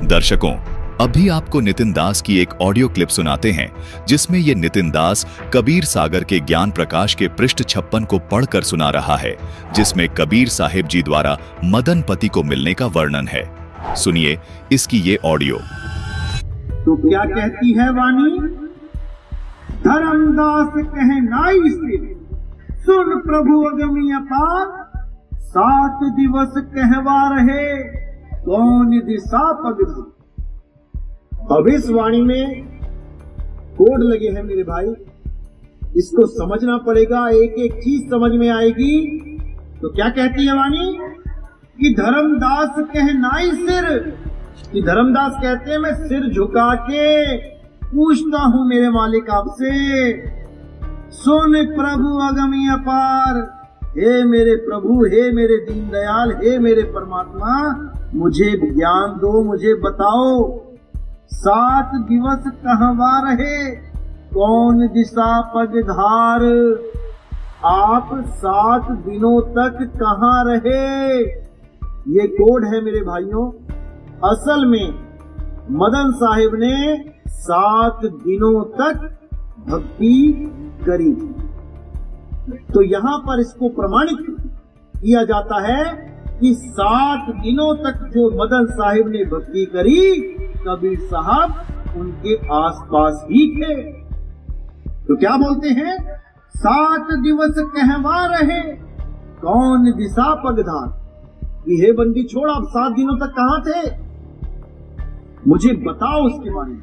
दर्शकों, अभी आपको नितिन दास की एक ऑडियो क्लिप सुनाते हैं, जिसमें ये नितिन दास कबीर सागर के ज्ञान प्रकाश के पृष्ठ 56 को पढ़कर सुना रहा है, जिसमें कबीर साहिब जी द्वारा मदनपति को मिलने का वर्णन है। सुनिए इसकी ये ऑडियो। तो क्या कहती है वाणी? धर्मदास कहे नाई से, सुन प्रभु अगमी अपार, 7 दिवस कहवा रहे, कौन दिशा पग। अब इस वाणी में कोड लगे हैं मेरे भाई, इसको समझना पड़ेगा, एक एक चीज समझ में आएगी। तो क्या कहती है वाणी? कि धर्मदास कहे नाई सिर, कि धर्मदास कहते हैं मैं सिर झुका के पूछता हूं मेरे मालिक आपसे, सुन प्रभु अगमी अपार, हे मेरे प्रभु, हे मेरे दीनदयाल, हे मेरे परमात्मा, मुझे ज्ञान दो, मुझे बताओ, 7 दिवस कहवा रहे, कौन दिशा पगधार। आप 7 दिनों तक कहां रहे? ये कोड है मेरे भाइयों। असल में मदन साहिब ने 7 दिनों तक भक्ति करी। तो यहां पर इसको प्रमाणित किया जाता है कि 7 दिनों तक जो मदन साहिब ने भक्ति करी, कबीर साहब उनके आसपास ही थे। तो क्या बोलते हैं? 7 दिवस कहवा रहे, कौन दिशा पगधार। कि हे बंदी छोड़, आप 7 दिनों तक कहां थे? मुझे बताओ उसके बारे में,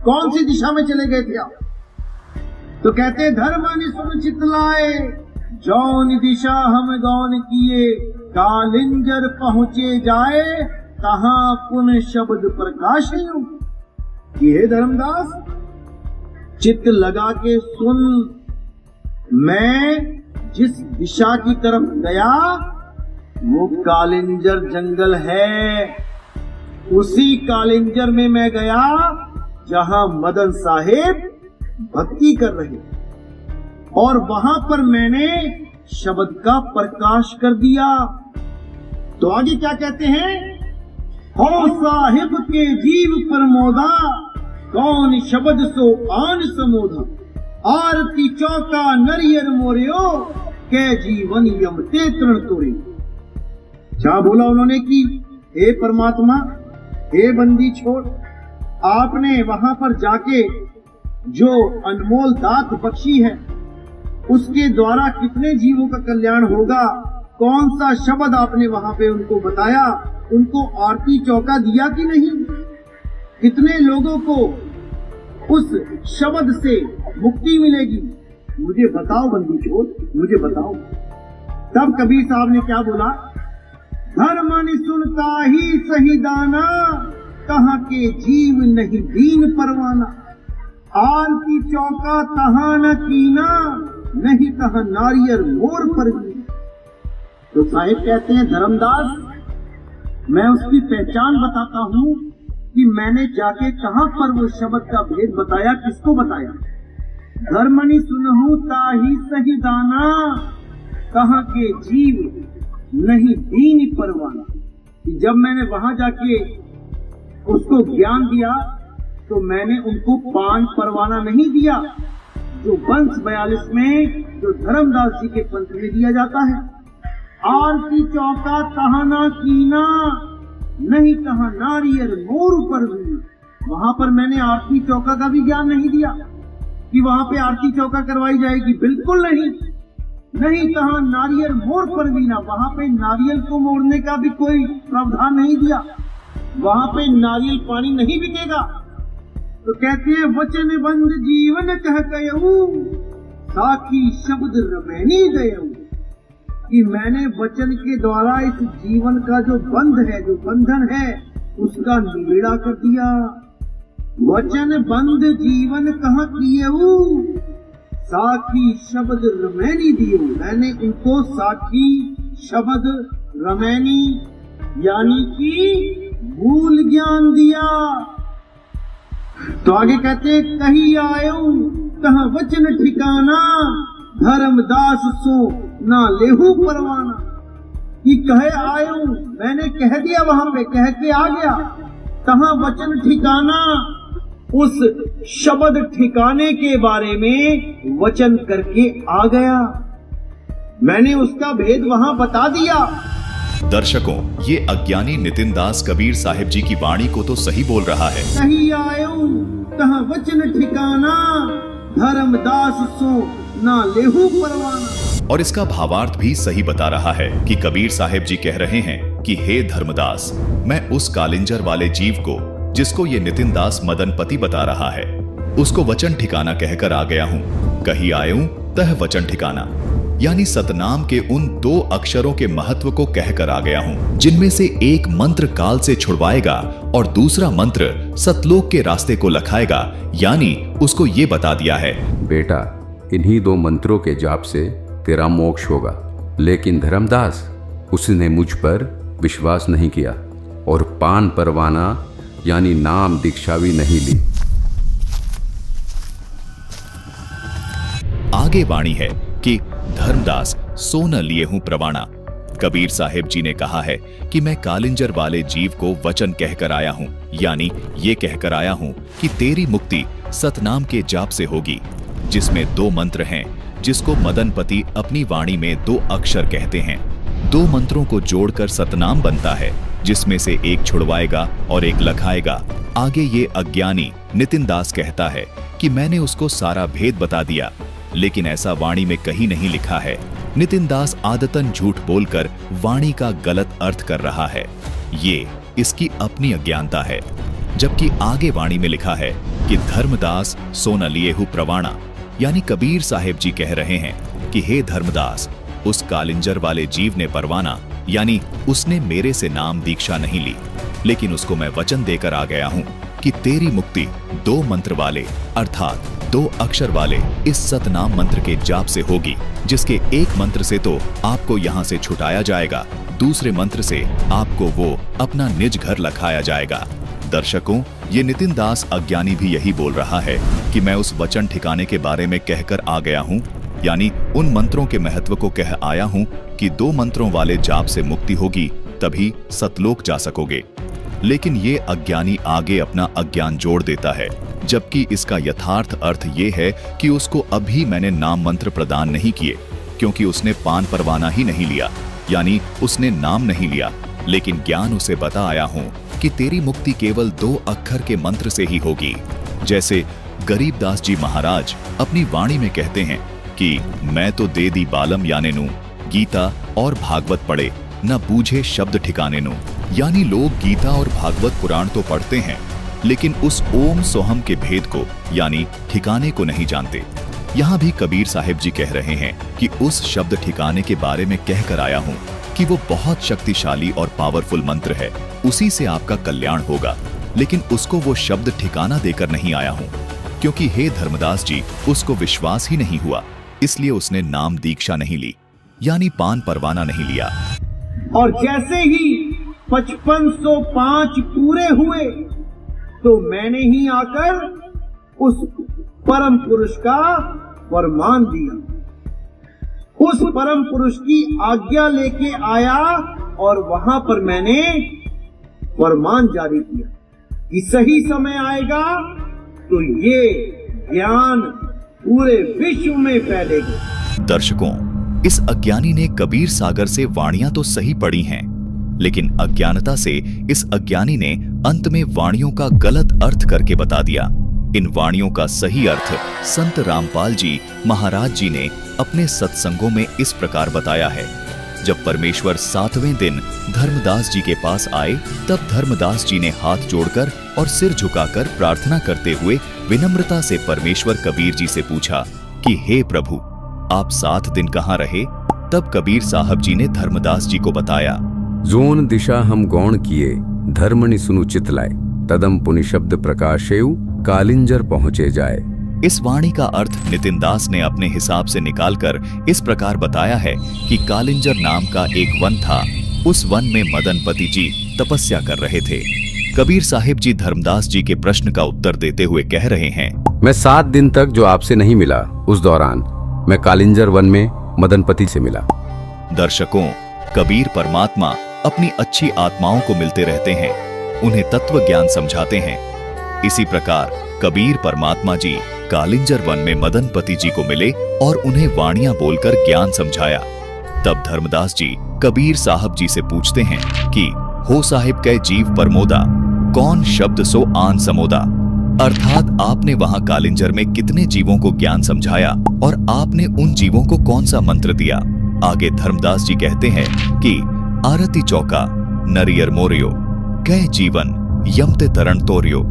कौन सी दिशा में चले गए थे आप? तो कहते धर्मानि सुन चितलाए, जौन दिशा हम गौन किए, कालिंजर पहुंचे जाए, कहां पुनः शब्द प्रकाश। हे धर्मदास, चित्त लगा के सुन, मैं जिस दिशा की तरफ गया वो कालिंजर जंगल है। उसी कालिंजर में मैं गया जहां मदन साहिब भक्ति कर रहे, और वहां पर मैंने शब्द का प्रकाश कर दिया। तो आगे क्या कहते हैं? हो साहिब के जीव प्रमोदा, कौन शब्द सो आन समोधा, आरती चौका नरियर मोरियो, के जीवन यमते तृण तोरे। क्या बोला उन्होंने कि हे परमात्मा, हे बंदी छोड़, आपने वहां पर जाके जो अनमोल दात बख्शी है, उसके द्वारा कितने जीवों का कल्याण होगा, कौन सा शब्द आपने वहां पे उनको बताया, उनको आरती चौका दिया कि नहीं, कितने लोगों को उस शब्द से मुक्ति मिलेगी, मुझे बताओ बंदी छोड़, मुझे बताओ। तब कबीर साहब ने क्या बोला? धर्मनि सुनता ही सही दाना, कहाँ के जीव नहीं दीन परवाना, आरती चौका तहा न कीना, नहीं कहा नारियर मोर पर। तो साहिब कहते हैं धर्मदास, मैं उसकी पहचान बताता हूं कि मैंने जाके कहां पर वो शब्द का भेद बताया, किसको बताया। धर्मनि सुनहु ताही सही दाना, कहाँ के जीव नहीं दीन परवाना। जब मैंने वहां जाके उसको ज्ञान दिया तो मैंने उनको पान परवाना नहीं दिया, जो वंश 42 में जो धर्मदास जी के पंथ में दिया जाता है। आरती चौका कहा ना कीना, नहीं कहा नारियल मोर पर भी। वहां पर मैंने आरती चौका का भी ज्ञान नहीं दिया कि वहां पे आरती चौका करवाई जाएगी, बिल्कुल नहीं। नहीं कहा नारियल मोर पर भी ना, वहां पे नारियल को मोड़ने का भी कोई प्रावधान नहीं दिया। वहां पे नारियल पानी नहीं बिकेगा। तो कहते हैं वचन बंद जीवन कह कयऊ, साखी शब्द रमैनी गयऊ, कि मैंने वचन के द्वारा इस जीवन का जो बंध है, जो बंधन है, उसका निबेड़ा कर दिया। वचन बंद जीवन कहाँ किएऊ, साखी शब्द रमैनी दियो। मैंने इनको साखी शब्द रमैनी यानी कि मूल ज्ञान दिया। तो आगे कहते कही आयो कहा वचन ठिकाना, धर्मदास सो ना लेहू परवाना। कि कहे आयो, मैंने कह दिया, वहां पे कह के आ गया। कहा वचन ठिकाना, उस शब्द ठिकाने के बारे में वचन करके आ गया। मैंने उसका भेद वहां बता दिया। दर्शकों, ये अज्ञानी नितिन दास कबीर साहिब जी की वाणी को तो सही बोल रहा है। कही आयो कहा वचन ठिकाना, धर्मदास सो ना लेहू परवाना। और इसका भावार्थ भी सही बता रहा है कि कबीर साहिब जी कह रहे हैं कि हे धर्मदास, मैं उस कालिंजर वाले जीव को, जिसको ये नितिन दास मदनपति बता रहा है, उसको वचन ठिकाना कहकर आ गया हूँ। कही आयूं तह वचन ठिकाना, यानी सतनाम के उन 2 अक्षरों के महत्व को कहकर आ गया हूँ, जिनमें से एक मंत्र काल से छुड़वाएगा और दूसरा मंत्र सतलोक के रास्ते को लखाएगा। यानी उसको ये बता दिया है, बेटा, इन्हीं 2 मंत्रों के जाप से तेरा मोक्ष होगा। लेकिन धर्मदास, उसने मुझ पर विश्वास नहीं किया और पान परवाना यानी नाम दीक्षा भी नहीं ली। आगे वाणी है कि धर्मदास सो न लिए हूं प्रवाणा। कबीर साहिब जी ने कहा है कि मैं कालिंजर वाले जीव को वचन कहकर आया हूं, यानी ये कहकर आया हूं कि तेरी मुक्ति सतनाम के जाप से होगी, जिसमें 2 मंत्र हैं, जिसको मदनपति अपनी वाणी में 2 अक्षर कहते हैं। 2 मंत्रों को जोड़कर सतनाम बनता है, जिसमें से एक छुड़वाएगा और एक लखाएगा। आगे ये अज्ञानी नितिन दास कहता है कि मैंने उसको सारा भेद बता दिया, लेकिन ऐसा वाणी में कहीं नहीं लिखा है। नितिन दास आदतन झूठ बोलकर वाणी का गलत अर्थ कर रहा है। ये इसकी अपनी अज्ञानता है। जबकि आगे वाणी में लिखा है कि धर्मदास सो न लिए हूं प्रवाणा, यानी कबीर साहिब जी कह रहे हैं कि हे धर्मदास, उस कालिंजर वाले जीव ने परवाना, यानी उसने मेरे से नाम दीक्षा नहीं ली, लेकिन उसको मैं वचन देकर आ गया हूं कि तेरी मुक्ति 2 मंत्र वाले अर्थात 2 अक्षर वाले इस सतनाम मंत्र के जाप से होगी, जिसके एक मंत्र से तो आपको यहाँ से छुटाया जाएगा, दूसरे मंत्र से आपको वो अपना निज घर लखाया जाएगा। दर्शकों, ये नितिन दास अज्ञानी भी यही बोल रहा है कि मैं उस वचन ठिकाने के बारे में कहकर आ गया हूँ, यानी उन मंत्रों के महत्व को कह आया हूँ कि 2 मंत्रों वाले जाप से मुक्ति होगी, तभी सतलोक जा सकोगे। लेकिन ये अज्ञानी आगे अपना अज्ञान जोड़ देता है, जबकि इसका यथार्थ अर्थ ये है कि उसको अभी मैंने नाम मंत्र प्रदान नहीं किए, क्योंकि उसने पान परवाना ही नहीं लिया, यानी उसने नाम नहीं लिया। लेकिन ज्ञान उसे बता आया हूं कि तेरी मुक्ति केवल 2 अक्षर के मंत्र से ही होगी। जैसे गरीबदास जी महाराज अपनी वाणी में कहते हैं कि मैं तो दे दी बालम याने नू, गीता और भागवत पढ़े न बूझे शब्द ठिकाने नू। यानी लोग गीता और भागवत पुराण तो पढ़ते हैं, लेकिन उस ओम सोहम के भेद को यानी ठिकाने को नहीं जानते। यहाँ भी कबीर साहिब जी कह रहे हैं कि उस शब्द ठिकाने के बारे में कहकर आया हूँ कि वो बहुत शक्तिशाली और पावरफुल मंत्र है, उसी से आपका कल्याण होगा। लेकिन उसको वो शब्द ठिकाना देकर नहीं आया हूँ, क्योंकि हे धर्मदास जी, उसको विश्वास ही नहीं हुआ, इसलिए उसने नाम दीक्षा नहीं ली, यानी पान परवाना नहीं लिया। और जैसे ही 5505 पूरे हुए तो मैंने ही आकर उस परम पुरुष का फरमान दिया, उस परम पुरुष की आज्ञा लेके आया और वहां पर मैंने फरमान जारी किया कि सही समय आएगा तो ये ज्ञान पूरे विश्व में फैलेगी। दर्शकों, इस अज्ञानी ने कबीर सागर से वाणियां तो सही पढ़ी हैं, लेकिन अज्ञानता से इस अज्ञानी ने अंत में वाणियों का गलत अर्थ करके बता दिया। इन वाणियों का सही अर्थ संत रामपाल जी महाराज जी ने अपने सत्संगों में इस प्रकार बताया है। जब परमेश्वर 7वें दिन धर्मदास जी के पास आए, तब धर्मदास जी ने हाथ जोड़कर और सिर झुकाकर प्रार्थना करते हुए विनम्रता से परमेश्वर कबीर जी से पूछा कि हे प्रभु, आप 7 दिन कहाँ रहे? तब कबीर साहब जी ने धर्मदास जी को बताया, जोन दिशा हम गौण किए, धर्मनि सुनु चितलाए, तदम पुनि शब्द प्रकाशेउ, कालिंजर पहुंचे जाए। इस वाणी का अर्थ नितिन दास ने अपने हिसाब से निकालकर इस प्रकार बताया है कि कालिंजर नाम का एक वन था। उस वन में मदनपति जी तपस्या कर रहे थे। कबीर साहिब जी धर्मदास जी के प्रश्न का उत्तर देते हुए कह रहे हैं, मैं 7 दिन तक जो आपसे नहीं मिला, उस दौरान मैं कालिंजर वन में मदनपति से मिला। दर्शकों, कबीर परमात्मा अपनी अच्छी आत्माओं को मिलते रहते हैं, उन्हें तत्व ज्ञान समझाते हैं। इसी प्रकार कबीर परमात्मा जी कालिंजर वन में मदनपति जी को मिले और उन्हें वाणियां बोलकर ज्ञान समझाया। तब धर्मदास जी कबीर साहब जी से पूछते हैं कि हो साहिब कै जीव परमोदा, कौन शब्द सो आन समोदा। अर्थात आपने वहां कालिंजर में कितने जीवों को ज्ञान समझाया और आपने उन जीवों को कौन सा मंत्र दिया। आगे धर्मदास जी कहते हैं कि आरती चौका नरियर मोरियो, कै जीवन यमते तरण तोरियो।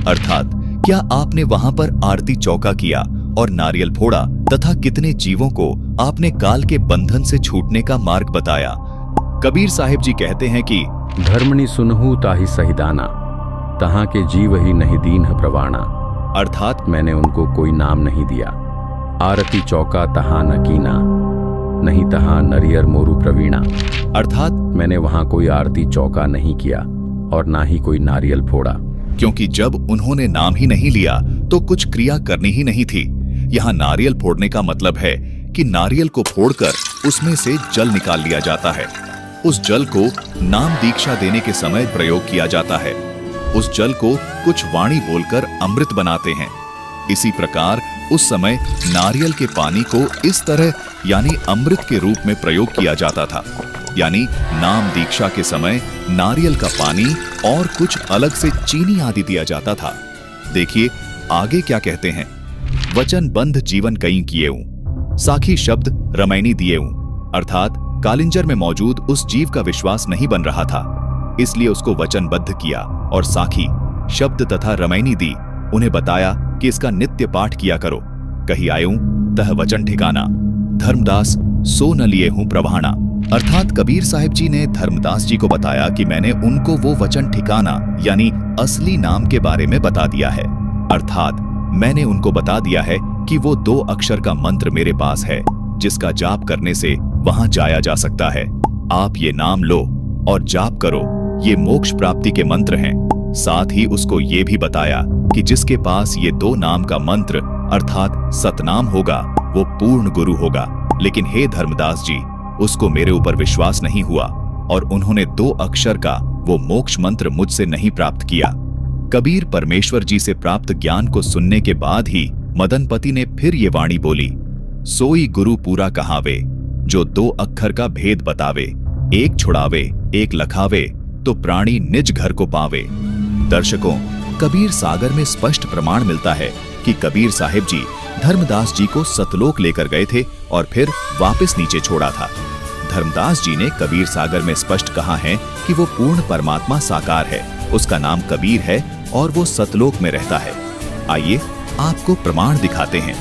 अर्थात क्या आपने वहां पर आरती चौका किया और नारियल फोड़ा तथा कितने जीवों को आपने काल के बंधन से छूटने का मार्ग बताया। कबीर साहिब जी कहते हैं कि धर्मनि सुनहु ताहि सहिदाना, तहां के जीव ही नहीं दीन प्रवाणा। अर्थात मैंने उनको कोई नाम नहीं दिया। आरती चौका तहां न कीना, नहीं तहां नरियर मोरू प्रवीणा। अर्थात मैंने वहां कोई आरती चौका नहीं किया और ना ही कोई नारियल फोड़ा, क्योंकि जब उन्होंने नाम ही नहीं लिया तो कुछ क्रिया करनी ही नहीं थी। यहाँ नारियल फोड़ने का मतलब है कि नारियल को फोड़कर उसमें से जल निकाल लिया जाता है। उस जल को नाम दीक्षा देने के समय प्रयोग किया जाता है। उस जल को कुछ वाणी बोलकर अमृत बनाते हैं। इसी प्रकार उस समय नारियल के पानी को इस तरह यानी अमृत के रूप में प्रयोग किया जाता था। यानी नाम दीक्षा के समय नारियल का पानी और कुछ अलग से चीनी आदि दिया जाता था। देखिए आगे क्या कहते हैं, वचन बंध जीवन कई किएऊ, साखी शब्द रमैनी दिएऊ। अर्थात कालिंजर में मौजूद उस जीव का विश्वास नहीं बन रहा था, इसलिए उसको वचनबद्ध किया और साखी शब्द तथा रमैनी दी। उन्हें बताया कि इसका नित्य पाठ किया करो, कही आयूं तह वचन ठिकाना, धर्मदास सो न लिए हूं प्रवाहना। अर्थात कबीर साहिब जी ने धर्मदास जी को बताया कि मैंने उनको वो वचन ठिकाना यानी असली नाम के बारे में बता दिया है। अर्थात मैंने उनको बता दिया है कि वो 2 अक्षर का मंत्र मेरे पास है, जिसका जाप करने से वहां जाया जा सकता है। आप ये नाम लो और जाप करो, ये मोक्ष प्राप्ति के मंत्र हैं। साथ ही उसको ये भी बताया कि जिसके पास ये 2 नाम का मंत्र अर्थात सतनाम होगा वो पूर्ण गुरु होगा। लेकिन हे धर्मदास जी, उसको मेरे ऊपर विश्वास नहीं हुआ और उन्होंने 2 अक्षर का वो मोक्ष मंत्र मुझसे नहीं प्राप्त किया। कबीर परमेश्वर जी से प्राप्त ज्ञान को सुनने के बाद ही मदनपति ने फिर ये वाणी बोली, सोई गुरु पूरा कहावे, जो 2 अक्षर का भेद बतावे, एक छुड़ावे एक लखावे, तो प्राणी निज घर को पावे। दर्शकों, कबीर सागर में स्पष्ट प्रमाण मिलता है कि कबीर साहिब जी धर्मदास जी को सतलोक लेकर गए थे और फिर वापस नीचे छोड़ा था। धर्मदास जी ने कबीर सागर में स्पष्ट कहा है कि वो पूर्ण परमात्मा साकार है, उसका नाम कबीर है और वो सतलोक में रहता है। आइए आपको प्रमाण दिखाते हैं।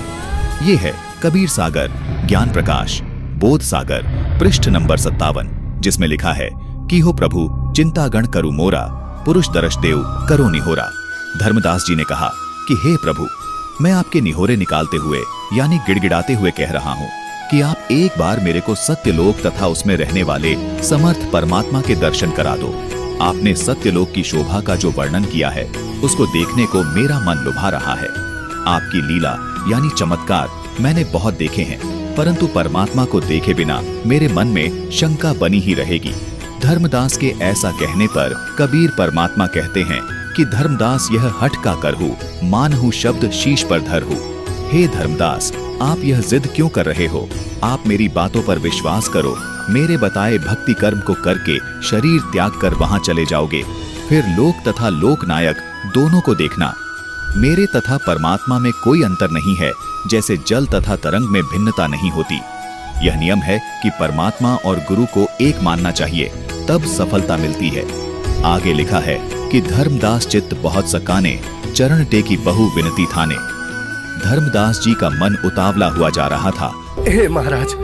ये है कबीर सागर ज्ञान प्रकाश बोध सागर पृष्ठ नंबर 57, जिसमें लिखा है कि हो प्रभु चिंता गण करु मोरा, पुरुष दर्श देव करो निहोरा। धर्मदास जी ने कहा कि हे प्रभु, मैं आपके निहोरे निकालते हुए यानी गिड़गिड़ाते हुए कह रहा हूँ कि आप एक बार मेरे को सत्यलोक तथा उसमें रहने वाले समर्थ परमात्मा के दर्शन करा दो। आपने सत्यलोक की शोभा का जो वर्णन किया है उसको देखने को मेरा मन लुभा रहा है। आपकी लीला यानी चमत्कार मैंने बहुत देखे हैं, परंतु परमात्मा को देखे बिना मेरे मन में शंका बनी ही रहेगी। धर्मदास के ऐसा कहने पर कबीर परमात्मा कहते हैं कि धर्मदास यह हठ का करहु, मानहु शब्द शीश पर धरहु। हे धर्मदास, आप यह जिद क्यों कर रहे हो? आप मेरी बातों पर विश्वास करो। मेरे बताए भक्ति कर्म को करके शरीर त्याग कर वहां चले जाओगे। फिर लोक तथा लोकनायक दोनों को देखना। मेरे तथा परमात्मा में कोई अंतर नहीं है, जैसे जल तथा तरंग में भिन्नता नहीं होती। यह नियम है कि परमात्मा और गुरु को एक मानना चाहिए, तब सफलता मिलती है। आगे लिखा है कि धर्मदास चित्त बहुत सकाने, चरण टेकी बहु विनती थाने। धर्मदास जी का मन उतावला हुआ जा रहा था। हे महाराज,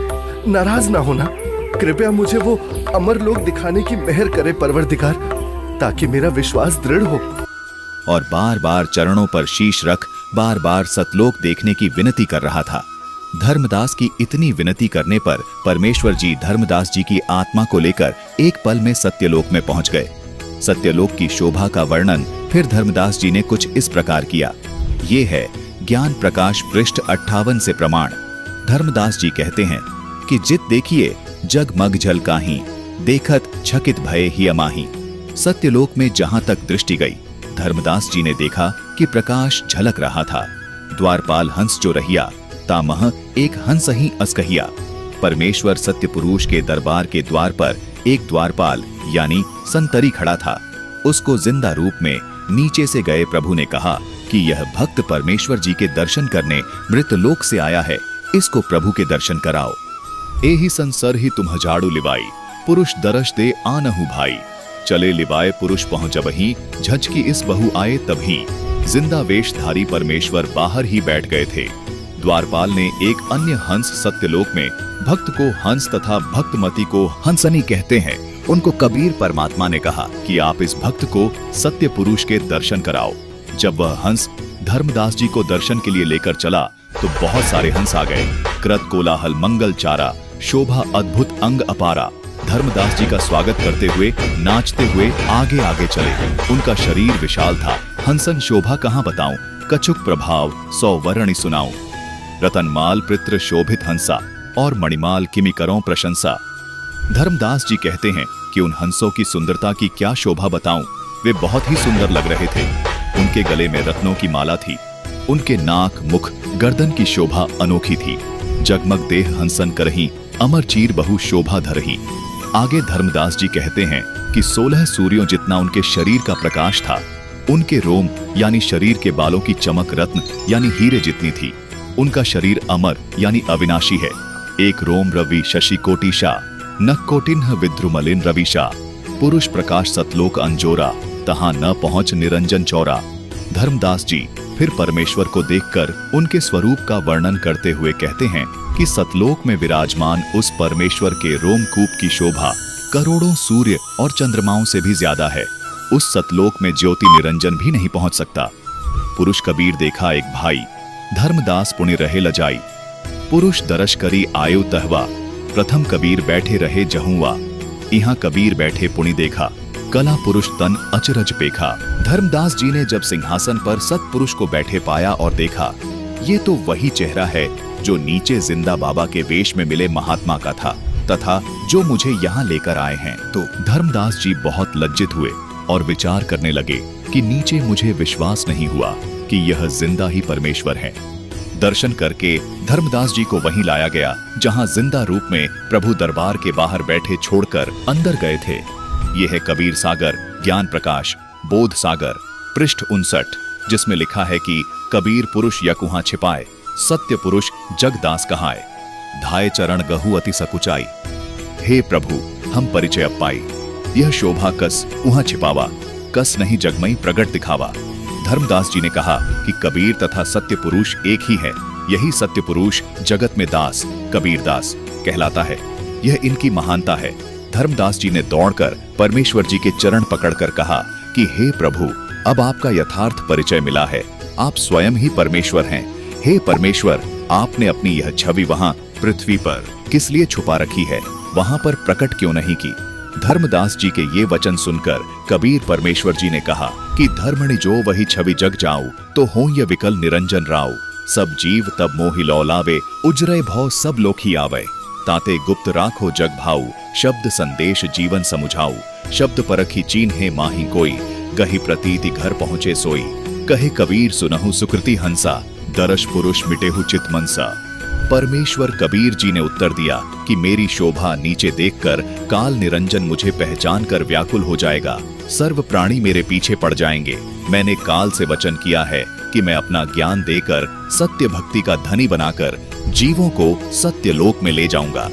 नाराज ना होना, कृपया मुझे वो अमर लोक दिखाने की मेहर करे परवरदिगार, ताकि मेरा विश्वास दृढ़ हो। और बार बार चरणों पर शीश रख बार बार सतलोक देखने की विनती कर रहा था। धर्मदास की इतनी विनती करने पर परमेश्वर जी धर्मदास जी की आत्मा को लेकर एक पल में सत्यलोक में पहुंच गए। सत्यलोक की शोभा का वर्णन फिर धर्मदास जी ने कुछ इस प्रकार किया। ये है ज्ञान प्रकाश पृष्ठ 58 से प्रमाण। धर्मदास जी कहते हैं कि जित देखिए जगमग झल काहीं, देखत छकित भये ही अमाही। सत्यलोक में जहां तक दृष्टि गई, धर्मदास जी ने देखा कि प्रकाश झलक रहा था। द्वारपाल हंस जो रहिया, तामह एक हंस ही असकहिया। परमेश्वर सत्य पुरुष के दरबार के द्वार पर एक द्वारपाल यानी संतरी खड़ा था। उसको जिंदा रूप में नीचे से गए प्रभु ने कहा कि यह भक्त परमेश्वर जी के दर्शन करने मृतलोक से आया है, इसको प्रभु के दर्शन कराओ। एहि संसर ही तुम झाड़ू लिवाई, पुरुष दरश दे आनहु भाई। चले लिवाए पुरुष पहुंचबही, झचकी इस बहु आए तभी। जिंदा वेशधारी परमेश्वर बाहर ही बैठ गए थे। द्वारपाल ने एक अन्य हंस सत्यलोक में भक्त को हंस तथा भक्तमती को हंसनी कहते हैं, उनको कबीर परमात्मा ने कहा कि आप इस भक्त को सत्य पुरुष के दर्शन कराओ। जब वह हंस धर्मदास जी को दर्शन के लिए लेकर चला तो बहुत सारे हंस आ गए। कृत कोलाहल मंगल चारा, शोभा अद्भुत अंग अपारा। धर्मदास जी का स्वागत करते हुए नाचते हुए आगे आगे चले। उनका शरीर विशाल था, हंसन शोभा कहाँ बताऊं, कछुक प्रभाव 100 वर्णी सुनाऊं। रतनमाल पितृ शोभित हंसा, और मणिमाल किमि करों प्रशंसा। धर्मदास जी कहते हैं कि उन हंसों की सुंदरता की क्या शोभा बताऊं, वे बहुत ही सुंदर लग रहे थे। उनके गले में रत्नों की माला थी, उनके नाक मुख गर्दन की शोभा अनोखी थी। जगमग देह हंसन करही, अमर चीर बहु शोभा धरही। आगे धर्मदास जी कहते हैं कि 16 सूर्यों जितना उनके शरीर का प्रकाश था। उनके रोम यानी शरीर के बालों की चमक रत्न यानी हीरे जितनी थी। उनका शरीर अमर यानी अविनाशी है। एक रोम रवि शशि कोटिशा, नख कोटिन्ह विद्रुमलिन रविशा। पुरुष प्रकाश सतलोक अंजोरा, तहां न पहुंच निरंजन चौरा। धर्मदास जी फिर परमेश्वर को देखकर उनके स्वरूप का वर्णन करते हुए कहते हैं कि सतलोक में विराजमान उस परमेश्वर के रोमकूप की शोभा करोड़ों सूर्य और चंद्रमाओं से भी ज्यादा है। उस सतलोक में ज्योति निरंजन भी नहीं पहुंच सकता। पुरुष कबीर देखा एक भाई, धर्मदास पुण्य रहे लजाई। पुरुष दरश करी आयु तहवा, प्रथम कबीर बैठे रहे जहुआ। यहाँ कबीर बैठे पुण्य देखा, कला पुरुष तन अचरज पेखा। धर्मदास जी ने जब सिंहासन पर सतपुरुष को बैठे पाया और देखा, ये तो वही चेहरा है जो नीचे जिंदा बाबा के वेश में मिले महात्मा का था तथा जो मुझे यहाँ लेकर आए हैं। तो धर्मदास जी बहुत लज्जित हुए और विचार करने लगे कि नीचे मुझे विश्वास नहीं हुआ कि यह जिंदा ही परमेश्वर है। दर्शन करके धर्मदास जी को वहीं लाया गया जहां जिंदा रूप में प्रभु दरबार के बाहर बैठे छोड़कर अंदर गए थे। यह है कबीर सागर, ज्ञान प्रकाश, बोध सागर, पृष्ठ 59, जिसमें लिखा है कि कबीर पुरुष यकुहा छिपाए, सत्य पुरुष जगदास कहाए। धाय चरण गहु अति सकुचाई, हे प्रभु हम परिचय अब पाई। यह शोभा कस उहाँ छिपावा, कस नहीं जगमई प्रगट दिखावा। धर्मदास जी ने कहा कि कबीर तथा सत्य पुरुष एक ही है। यही सत्य पुरुष जगत में दास कबीर दास कहलाता है। यह इनकी महानता है। धर्मदास जी ने दौड़कर परमेश्वर जी के चरण पकड़कर कहा कि हे प्रभु, अब आपका यथार्थ परिचय मिला है। आप स्वयं ही परमेश्वर हैं। हे परमेश्वर, आपने अपनी यह छवि वहां पृथ्वी पर किस लिए छुपा रखी है, वहां पर प्रकट क्यों नहीं की। धर्मदास जी के ये वचन सुनकर कबीर परमेश्वर जी ने कहा कि धर्मणि जो वही छवि जग जाऊं, तो हो ये विकल निरंजन राव। सब जीव तब मोहि लौलावे, उजरे भव सब लोक ही आवे। ताते गुप्त राखो जग भाऊ, शब्द संदेश जीवन समुझाऊ। शब्द परखी चीन है माही कोई, गही प्रतीति घर पहुँचे सोई। कहे कबीर सुनहु सुकृति हंसा, दरश पुरुष मिटेहु चित मनसा। परमेश्वर कबीर जी ने उत्तर दिया कि मेरी शोभा नीचे देखकर काल निरंजन मुझे पहचान कर व्याकुल हो जाएगा, सर्व प्राणी मेरे पीछे पड़ जाएंगे। मैंने काल से वचन किया है कि मैं अपना ज्ञान देकर सत्य भक्ति का धनी बनाकर जीवों को सत्य लोक में ले जाऊंगा।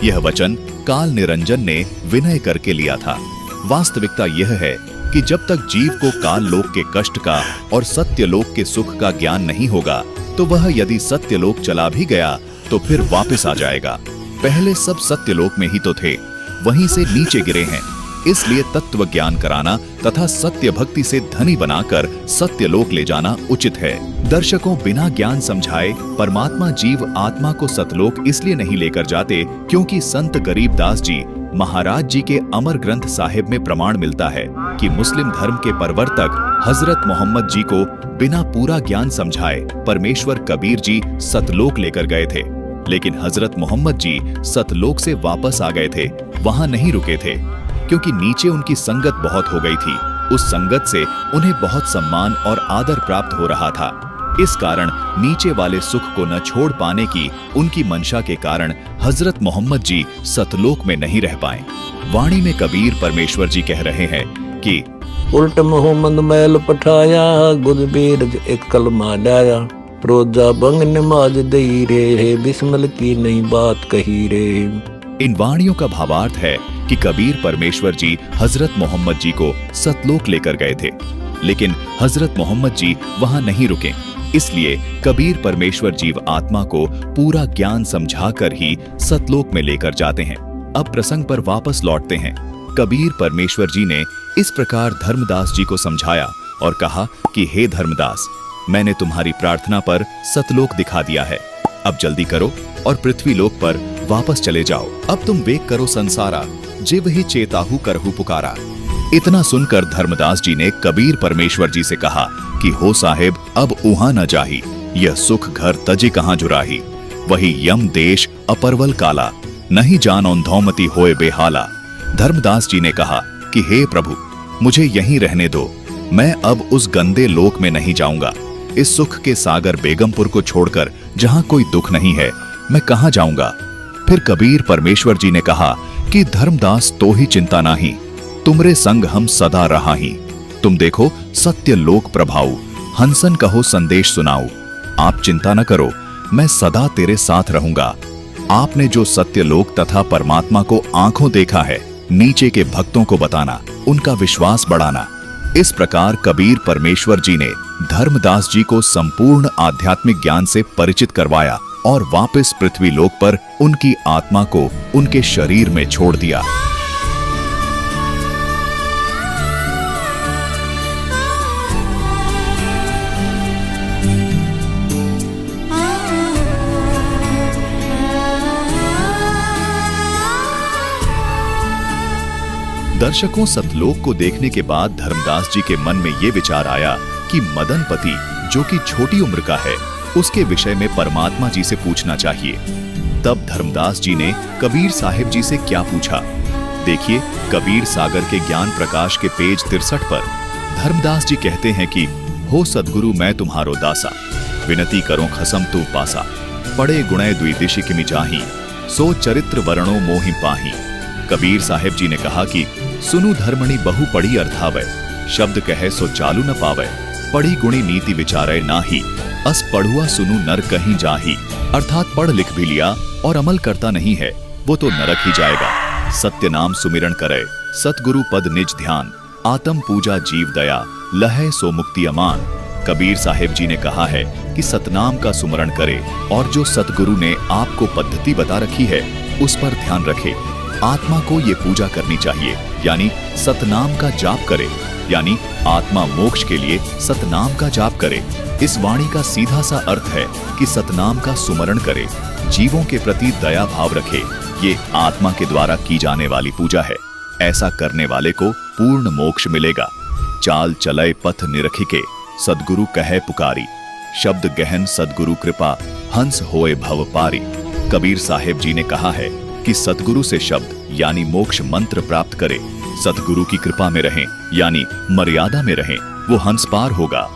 यह वचन काल निरंजन ने विनय करके लिया था। वास्तविकता यह है कि जब तक जीव को काल लोक के कष्ट का और सत्य लोक के सुख का ज्ञान नहीं होगा तो वह यदि सत्य लोक चला भी गया तो फिर वापस आ जाएगा। पहले सब सत्य लोक में ही तो थे, वहीं से नीचे गिरे हैं। इसलिए तत्व ज्ञान कराना तथा सत्य भक्ति से धनी बनाकर सत्य लोक ले जाना उचित है। दर्शकों, बिना ज्ञान समझाए परमात्मा जीव आत्मा को सतलोक इसलिए नहीं लेकर जाते क्योंकि संत गरीबदास जी महाराज जी के अमर ग्रंथ साहिब में प्रमाण मिलता है कि मुस्लिम धर्म के प्रवर्तक हजरत मोहम्मद जी को बिना पूरा ज्ञान समझाए परमेश्वर कबीर जी सतलोक लेकर गए थे। लेकिन हजरत मोहम्मद जी सतलोक से वापस आ गए थे, वहां नहीं रुके थे, क्योंकि नीचे उनकी संगत बहुत हो गई थी। उस संगत से उन्हें बहुत सम्मान और आदर प्राप्त हो रहा था। इस कारण नीचे वाले सुख को न छोड़ पाने की उनकी मंशा के कारण हजरत मोहम्मद जी सतलोक में नहीं रह पाए। वाणी में कबीर परमेश्वर जी कह रहे हैं कि उल्ट मोहम्मद मैल पठाया, गुरबीर एक कलमा डाया, रोजा बंग नमाज दई रे, बिस्मिल की नई बात कही रे। इन वाणियों का भावार्थ है कि कबीर परमेश्वर जी हजरत मोहम्मद जी को सतलोक लेकर गए थे, लेकिन हजरत मोहम्मद जी वहां नहीं रुके। इसलिए कबीर परमेश्वर जीव आत्मा को पूरा ज्ञान समझाकर ही सतलोक में लेकर जाते हैं। अब प्रसंग पर वापस लौटते हैं। कबीर परमेश्वर जी ने इस प्रकार धर्मदास जी को समझाया और कहा कि हे धर्मदास, मैंने तुम्हारी प्रार्थना पर सतलोक दिखा दिया है। अब जल्दी करो और पृथ्वी लोक पर वापस चले जाओ। अब तुम वेग करो संसारा, जिव ही चेताहु करहु पुकारा। इतना सुनकर धर्मदास जी ने कबीर परमेश्वर जी से कहा कि हो साहेब, अब उहा न जाही, यह सुख घर तजे कहां जुराही। वही यम देश अपरवल काला, नहीं जान धौमती होए बेहाला। धर्मदास जी ने कहा कि हे प्रभु, मुझे यहीं रहने दो, मैं अब उस गंदे लोक में नहीं जाऊंगा। इस सुख के सागर बेगमपुर को छोड़कर जहां कोई दुख नहीं है, मैं कहां जाऊंगा। फिर कबीर परमेश्वर जी ने कहा कि धर्मदास, तो ही चिंता नाही, तुमरे संग हम सदा रहा ही। तुम देखो सत्य लोक प्रभाऊ, हंसन कहो संदेश सुनाऊ। आप चिंता न करो, मैं सदा तेरे साथ रहूंगा। आपने जो सत्य लोक तथा परमात्मा को आंखों देखा है, नीचे के भक्तों को बताना, उनका विश्वास बढ़ाना। इस प्रकार कबीर परमेश्वर जी ने धर्मदास जी को संपूर्ण आध्यात्मिक ज्ञान से परिचित करवाया और वापस पृथ्वी लोक पर उनकी आत्मा को उनके शरीर में छोड़ दिया। दर्शकों, सतलोक को देखने के बाद धर्मदास जी के मन में ये विचार आया कि मदनपति, जो कि छोटी उम्र का है, उसके विषय में परमात्मा जी से पूछना चाहिए। तब धर्मदास जी ने कबीर साहिब जी से क्या पूछा, देखिए कबीर सागर के ज्ञान प्रकाश के पेज 63 पर धर्मदास जी कहते हैं कि हो सदगुरु मैं तुम्हारो दासा, विनती करो खसम तू पासा, पड़े गुणे द्विदिशि किमि जाही, सो चरित्र वर्णो मोहि पाही। कबीर साहिब जी ने कहा कि सुनु धर्मणि बहु पढ़ी अर्थावै, शब्द कहे सो चालू न पावै, पढ़ी गुणी नीति विचारै नाही, अस पढ़ुआ सुनु नर कहीं जाही। अर्थात पढ़ लिख भी लिया और अमल करता नहीं है, वो तो नरक ही जाएगा। सत्य नाम सुमिरन करे, सतगुरु पद निज ध्यान, आत्म पूजा जीव दया, लहै सो मुक्ति अमान। कबीर साहिब जी ने कहा है कि सतनाम का सुमरण करे और जो सतगुरु ने आपको पद्धति बता रखी है उस पर ध्यान रखे। आत्मा को ये पूजा करनी चाहिए, यानी सतनाम का जाप करे, यानी आत्मा मोक्ष के लिए सतनाम का जाप करे। इस वाणी का सीधा सा अर्थ है कि सतनाम का सुमरण करे, जीवों के प्रति दया भाव रखे। ये आत्मा के द्वारा की जाने वाली पूजा है। ऐसा करने वाले को पूर्ण मोक्ष मिलेगा। चाल चलय पथ निरखिके, सदगुरु कहे पुकारी, शब्द गहन सदगुरु कृपा, हंस होए भव पारी। कबीर साहिब जी ने कहा है कि सतगुरु से शब्द यानी मोक्ष मंत्र प्राप्त करे, सतगुरु की कृपा में रहें यानी मर्यादा में रहें, वो हंस पार होगा।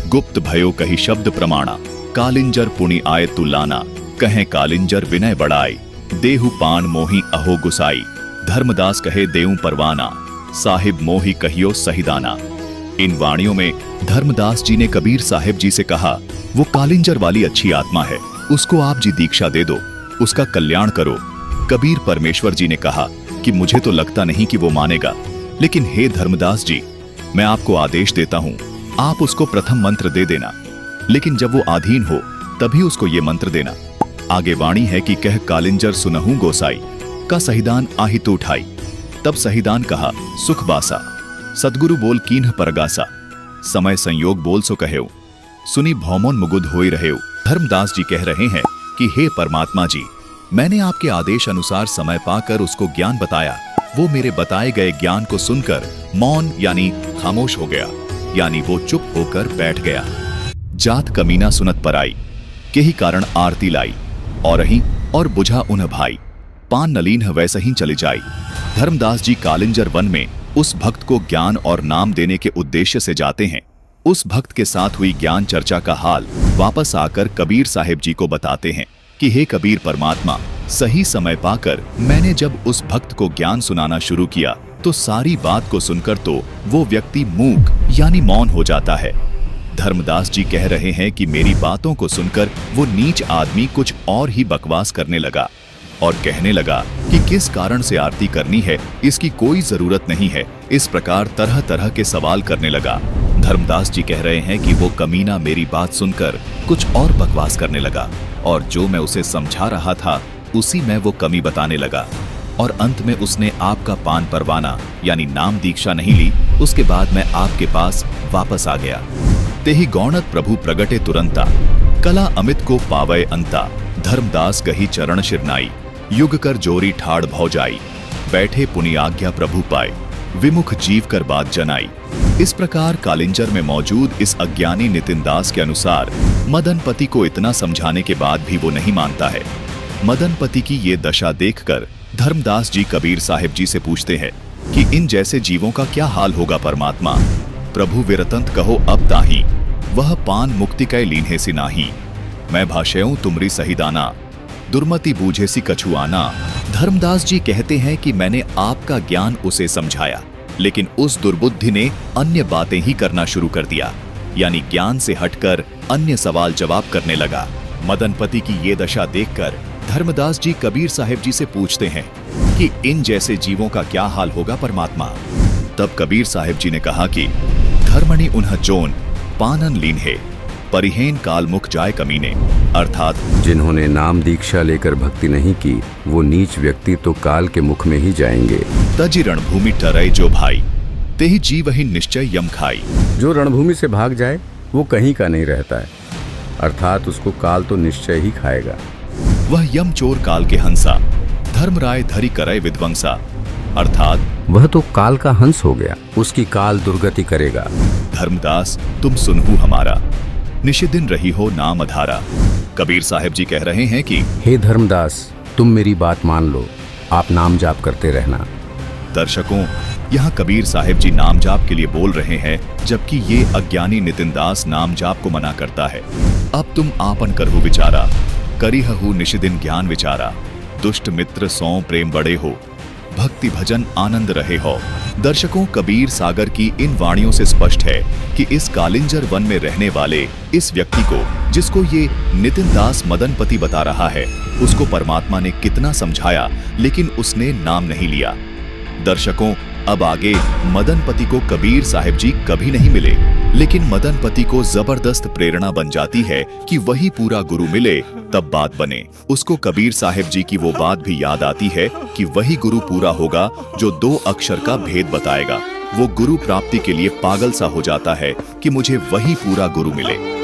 गुप्त भयो कही शब्द प्रमाणा, कालिंजर पुनि आए तू लाना, कहें कालिंजर विनय बढ़ाई, देहु पान मोही अहो गुसाई, धर्मदास कहे देऊं परवाना, साहिब मोही कहियो सहीदाना। इन वाणियों में धर्मदास जी ने कबीर साहिब जी से कहा, वो कालिंजर वाली अच्छी आत्मा है, उसको आप जी दीक्षा दे दो, उसका कल्याण करो। कबीर परमेश्वर जी ने कहा कि मुझे तो लगता नहीं कि वो मानेगा, लेकिन हे धर्मदास जी, मैं आपको आदेश देता हूं, आप उसको प्रथम मंत्र दे देना, लेकिन जब वो आधीन हो तभी उसको ये मंत्र देना। आगे वाणी है कि कह कालिंजर सुनहूं गोसाई, का सहीदान आही तो उठाई। तब सहीदान कहा सुख बासा, सदगुरु बोल कीन्ह परगासा, समय संयोग बोल सो कहेऊ, सुनी भौमोन मुगुद होई रहेऊ। धर्मदास जी कह रहे हैं कि हे परमात्मा जी, मैंने आपके आदेश अनुसार समय पाकर उसको ज्ञान बताया, वो मेरे बताए गए ज्ञान को सुनकर मौन यानी खामोश हो गया, यानी वो चुप होकर बैठ गया। जात कमीना सुनत पर आई, के ही कारण आरती लाई, और अहीं और बुझा उन्ह भाई, पान नलीन वैसे ही चले जाई। धर्मदास जी कालिंजर वन में उस भक्त को ज्ञान और नाम देने के उद्देश्य से जाते हैं। उस भक्त के साथ हुई ज्ञान चर्चा का हाल वापस आकर कबीर साहिब जी को बताते हैं कि हे कबीर परमात्मा, सही समय पाकर मैंने जब उस भक्त को ज्ञान सुनाना शुरू किया तो सारी बात को सुनकर तो वो व्यक्ति मूक यानी मौन हो जाता है। धर्मदास जी कह रहे हैं कि मेरी बातों को सुनकर वो नीच आदमी कुछ और ही बकवास करने लगा और कहने लगा कि किस कारण से आरती करनी है, इसकी कोई जरूरत नहीं है। इस प्रकार तरह तरह के सवाल करने लगा। धर्मदास जी कह रहे हैं कि वो कमीना मेरी बात सुनकर कुछ और बकवास करने लगा और जो मैं उसे समझा रहा था उसी में वो कमी बताने लगा और अंत में उसने आपका पान परवाना यानी नाम दीक्षा नहीं ली। उसके बाद मैं आपके पास वापस आ गया। तेहि गौणत प्रभु प्रगटे तुरंता, कला अमित को पावय अंता, धर्मदास गही चरण शिरनाई, युग कर जोरी ठाड़ भौ जाई, बैठे पुनि आज्ञा प्रभु पाए, विमुख जीव कर बात जनाई। इस प्रकार कालिंजर में मौजूद इस अज्ञानी नितिन दास के अनुसार मदनपति को इतना समझाने के बाद भी वो नहीं मानता है। मदनपति की ये दशा देखकर धर्मदास जी कबीर साहिब जी से पूछते हैं कि इन जैसे जीवों का क्या हाल होगा परमात्मा। प्रभु विरतंत कहो अब ताही, वह पान मुक्ति कै लीन्हे सी नाही, मैं भाषेऊं तुमरी सहीदाना, दुर्मति बूझे सी कछुआना। धर्मदास जी कहते हैं कि मैंने आपका ज्ञान उसे समझाया, लेकिन उस दुर्बुद्धि ने अन्य बातें ही करना शुरू कर दिया, यानी ज्ञान से हटकर अन्य सवाल जवाब करने लगा। मदनपति की ये दशा देखकर धर्मदास जी कबीर साहिब जी से पूछते हैं कि इन जैसे जीवों का क्या हाल होगा परमात्मा। तब कबीर साहिब जी ने कहा कि धर्मणि उन्ह जोन पानन लीन्हे, परिहेन काल मुख जाए कमीने, अर्थात जिन्होंने नाम दीक्षा लेकर भक्ति नहीं की वो नीच व्यक्ति तो काल के मुख में ही जाएंगे। तजी रणभूमि टरै जो भाई, तेहि जीव ही निश्चय यम खाई। जो रणभूमि से भाग जाए वो कहीं का नहीं रहता है, अर्थात उसको काल तो निश्चय ही खाएगा। वह यम चोर काल के हंसा, धर्मराय धरि करय विध्वंसा, अर्थात वह तो काल का हंस हो गया, उसकी काल दुर्गति करेगा। धर्मदास तुम सुनहु हमारा, निशिदिन रही हो नाम अधारा। कबीर साहिब जी कह रहे हैं कि हे धर्मदास, तुम मेरी बात मान लो, आप नाम जाप करते रहना। दर्शकों, यहाँ कबीर साहिब जी नाम जाप के लिए बोल रहे हैं, जबकि ये अज्ञानी नितिन दास नाम जाप को मना करता है। अब तुम आपन करहु विचारा, करिहु निशिदिन ज्ञान विचारा, दुष्ट मित्र सौ प्रेम बड़े हो, भक्ति भजन आनंद रहे हो। दर्शकों, कबीर सागर की इन वाणियों से स्पष्ट है कि इस कालिंजर वन में रहने वाले इस व्यक्ति को, जिसको ये नितिन दास मदनपति बता रहा है, उसको परमात्मा ने कितना समझाया, लेकिन उसने नाम नहीं लिया। दर्शकों, अब आगे मदनपति को कबीर साहिब जी कभी नहीं मिले, लेकिन मदनपति को जबरदस्त प्रेरणा बन जाती है कि वही पूरा गुरु मिले तब बात बने। उसको कबीर साहिब जी की वो बात भी याद आती है कि वही गुरु पूरा होगा जो 2 अक्षर का भेद बताएगा। वो गुरु प्राप्ति के लिए पागल सा हो जाता है कि मुझे वही पूरा गुरु मिले।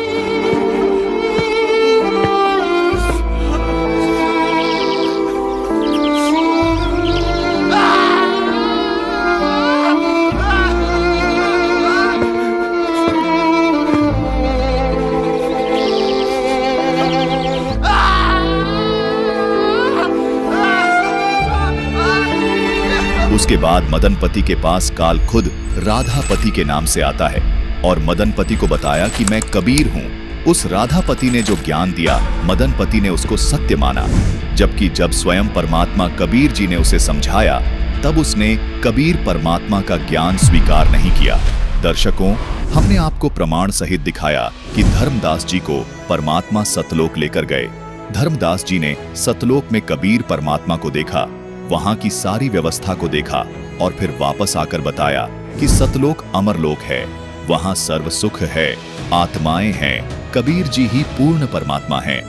उसके बाद मदनपति के पास काल खुद राधापति के नाम से आता है और मदनपति को बताया कि मैं कबीर हूँ। उस राधापति ने जो ज्ञान दिया, मदनपति ने उसको सत्य माना, जबकि जब स्वयं परमात्मा कबीर जी ने उसे समझाया, तब उसने कबीर परमात्मा का ज्ञान स्वीकार नहीं किया। दर्शकों, हमने आपको प्रमाण सहित दिखाया कि धर्मदास जी को परमात्मा सतलोक लेकर गए। धर्मदास जी ने सतलोक में कबीर परमात्मा को देखा, वहां की सारी व्यवस्था को देखा और फिर वापस आकर बताया कि सतलोक अमरलोक है, वहां सर्व सुख है, आत्माएं हैं, कबीर जी ही पूर्ण परमात्मा हैं।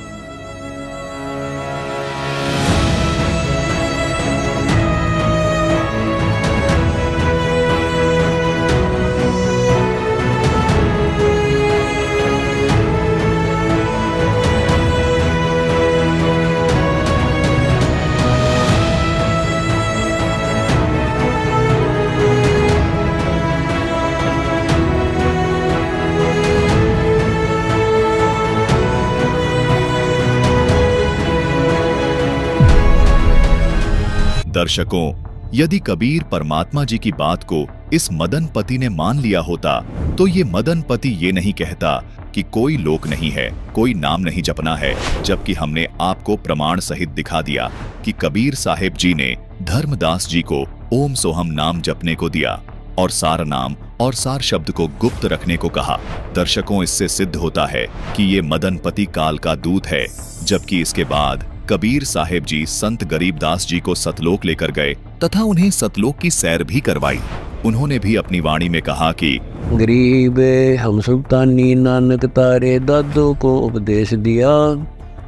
दर्शकों, यदि कबीर परमात्मा जी की बात को इस मदनपति ने मान लिया होता, तो ये मदनपति ये नहीं कहता कि कोई लोक नहीं है, कोई नाम नहीं जपना है, जबकि हमने आपको प्रमाण सहित दिखा दिया कि कबीर साहिब जी ने धर्मदास जी को ओम सोहम नाम जपने को दिया और सार नाम और सार शब्द को गुप्त रखने को कहा। दर्शकों, इससे सिद्ध होता है कि ये मदनपति काल का दूत है, जबकि इसके बाद कबीर साहिब जी संत गरीबदास जी को सतलोक लेकर गए तथा उन्हें सतलोक की सैर भी करवाई। उन्होंने भी अपनी वाणी में कहा कि गरीब हम सुल्तानी नानक तारे दादो को उपदेश दिया,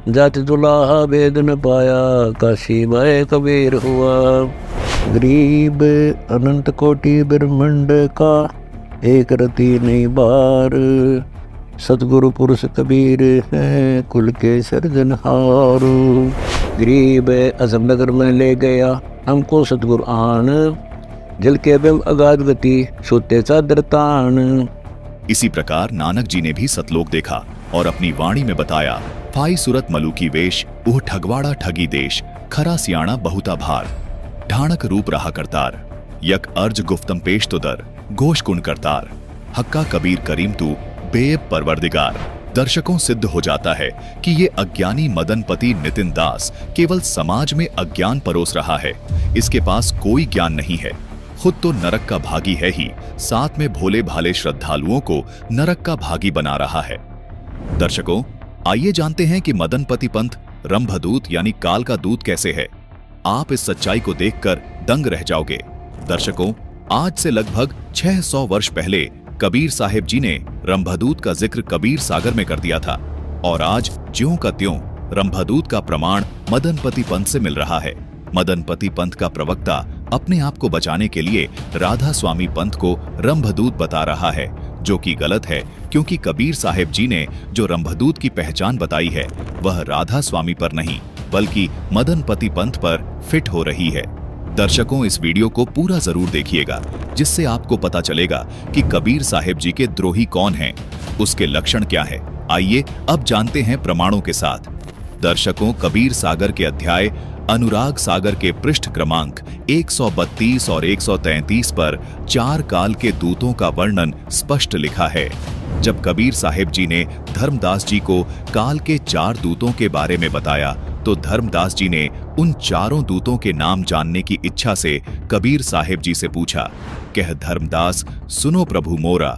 जात दुलाहा वेद न पाया, काशी माए कबीर हुआ। गरीब अनंत कोटि ब्रह्मांड का एक रति नहीं बार, सतगुरु पुरुष कबीर है कुल के सर्जनहार। गरीब अजमनगर में ले गया हमको सतगुरु आन, जल के बिम अगाध गति सोते चादर तान। इसी प्रकार नानक जी ने भी सतलोक देखा और अपनी वाणी में बताया, फाई सुरत मलुकी वेश उह ठगवाड़ा ठगी देश, खरा सियाणा बहुता भार, ढाणक रूप रहा करतार, यक अर्ज गुफ्तम पेश तो दर, घोष कुण करतार, हक्का कबीर करीम तू बेब परवरदिगार। दर्शकों, सिद्ध हो जाता है कि ये अज्ञानी मदनपति नितिन दास केवल समाज में अज्ञान परोस रहा है। इसके पास कोई ज्ञान नहीं है, खुद तो नरक का भागी है ही, साथ में भोले भाले श्रद्धालुओं को नरक का भागी बना रहा है। दर्शकों, आइए जानते हैं कि मदनपति पंथ रंभदूत यानी काल का दूत कैसे है। आप इस सच्चाई को देखकर दंग रह जाओगे। दर्शकों, आज से लगभग 600 वर्ष पहले कबीर साहिब जी ने रंभदूत का जिक्र कबीर सागर में कर दिया था और आज ज्यों का त्यों रंभदूत का प्रमाण मदनपति पंथ से मिल रहा है। मदनपति पंथ का प्रवक्ता अपने आप को बचाने के लिए राधा स्वामी पंथ को रंभदूत बता रहा है, जो कि गलत है, क्योंकि कबीर साहिब जी ने जो रंभदूत की पहचान बताई है वह राधा स्वामी पर नहीं बल्कि मदनपति पंथ पर फिट हो रही है। दर्शकों, इस वीडियो को पूरा जरूर देखिएगा, जिससे आपको पता चलेगा कि कबीर साहिब जी के द्रोही कौन हैं, उसके लक्षण क्या है। आइए अब जानते हैं प्रमाणों के साथ। दर्शकों, कबीर सागर के अध्याय अनुराग सागर के पृष्ठ क्रमांक 132 और 133 पर 4 काल के दूतों का वर्णन स्पष्ट लिखा है। जब कबीर साहिब जी ने धर्मदास जी को काल के 4 दूतों के बारे में बताया, तो धर्मदास जी ने उन चारों दूतों के नाम जानने की इच्छा से कबीर साहिब जी से पूछा। कह धर्मदास, सुनो प्रभु मोरा,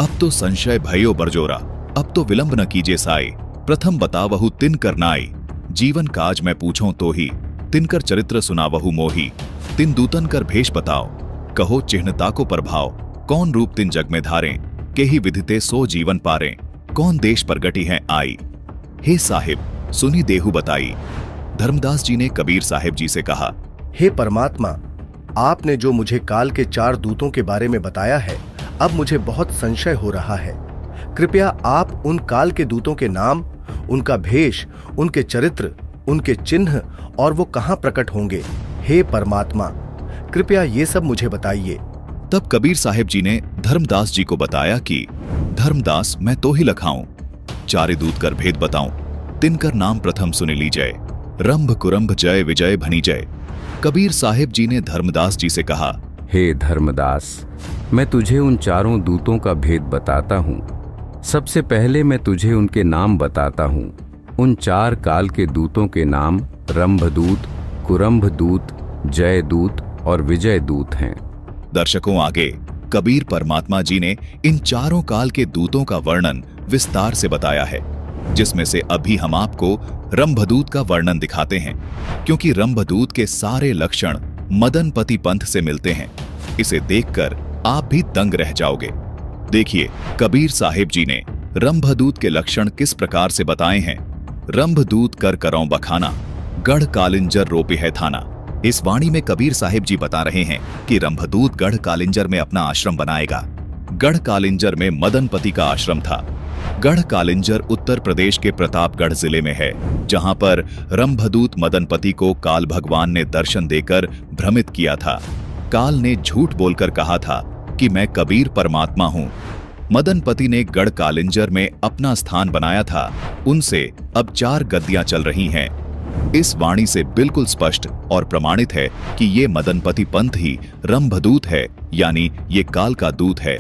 अब तो संशय भयो बरजोरा, अब तो विलंब न कीजे साई, प्रथम बतावहु तिन करनाई, जीवन काज मैं पूछूं तो ही, तिनकर चरित्र सुनावहु मोही, तिन दूतन कर भेष बताओ, कहो चिन्हता को प्रभाव, कौन रूप तिन जग में धारें, के ही विधिते सो जीवन पारें, कौन देश प्रगटी हैं आई, हे साहिब सुनी देहु बताई। धर्मदास जी ने कबीर साहिब जी से कहा, हे परमात्मा, आपने जो मुझे काल के 4 दूतों के बारे में बताया है, अब मुझे बहुत संशय हो रहा है। कृपया आप उन काल के दूतों के नाम, उनका भेष, उनके चरित्र, उनके चिन्ह और वो कहां प्रकट होंगे, हे परमात्मा कृपया ये सब मुझे बताइए। तब कबीर साहिब जी ने धर्मदास जी को बताया कि धर्मदास, मैं तो ही लखाऊं, 4 दूत कर भेद बताऊं, तिनकर नाम प्रथम सुने लीजय, रंभ कुरंभ जय विजय भनी जय। कबीर साहिब जी ने धर्मदास जी से कहा, हे धर्मदास, मैं तुझे उन 4 दूतों का भेद बताता हूँ। सबसे पहले मैं तुझे उनके नाम बताता हूँ। उन 4 काल के दूतों के नाम रंभदूत, कुरंभदूत, जयदूत और विजयदूत हैं। दर्शकों, आगे कबीर परमात्मा जी ने इन 4 काल के दूतों का वर्णन विस्तार से बताया है, जिसमें से अभी हम आपको रंभदूत का वर्णन दिखाते हैं, क्योंकि रंभदूत के सारे लक्षण मदनपति पंथ से मिलते हैं। इसे देखकर आप भी दंग रह जाओगे। देखिए कबीर साहिब जी ने रंभदूत के लक्षण किस प्रकार से बताए हैं। रंभदूत कर करौं बखाना, गढ़ कालिंजर रोपे है थाना। इस वाणी में कबीर साहिब जी बता रहे हैं कि रंभदूत गढ़ कालिंजर में अपना आश्रम बनाएगा। गढ़ कालिंजर में मदनपति का आश्रम था। गढ़ कालिंजर उत्तर प्रदेश के प्रतापगढ़ जिले में है, जहां पर रंभदूत मदनपति को काल भगवान ने दर्शन देकर भ्रमित किया था। काल ने झूठ बोलकर कहा था कि मैं कबीर परमात्मा हूं। मदनपति ने गढ़ कालिंजर में अपना स्थान बनाया था। उनसे अब 4 गद्दियां चल रही हैं। इस वाणी से बिल्कुल स्पष्ट और प्रमाणित है कि ये मदनपति पंथ ही रंभदूत है, यानी ये काल का दूत है,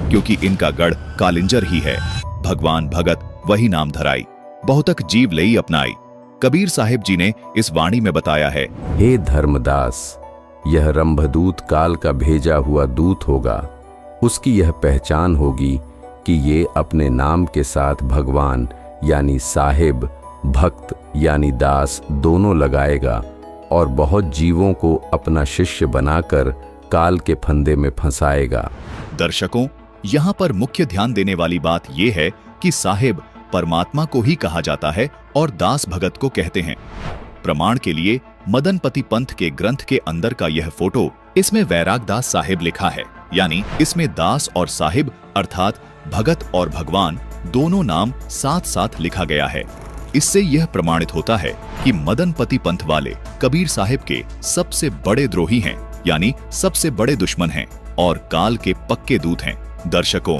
क्योंकि इनका गढ़ कालिंजर ही है। भगवान भगत वही नाम धराई, बहुतक जीव लई अपनाई। कबीर साहिब जी ने इस वाणी में बताया है, हे धर्मदास, यह रंभदूत काल का भेजा हुआ दूत होगा। उसकी यह पहचान होगी कि ये अपने नाम के साथ भगवान यानी साहिब, भक्त यानी दास दोनों लगाएगा और बहुत जीवों को अपना शिष्य बनाकर काल के फंदे में फंसाएगा। दर्शकों, यहाँ पर मुख्य ध्यान देने वाली बात यह है कि साहिब परमात्मा को ही कहा जाता है और दास भगत को कहते हैं। प्रमाण के लिए मदनपति पंथ के ग्रंथ के अंदर का यह फोटो, इसमें वैराग दास साहिब लिखा है, यानी इसमें दास और साहिब अर्थात भगत और भगवान दोनों नाम साथ साथ लिखा गया है। इससे यह प्रमाणित होता है कि मदनपति पंथ वाले कबीर साहिब के सबसे बड़े द्रोही हैं, यानी सबसे बड़े दुश्मन हैं और काल के पक्के दूत हैं। दर्शकों,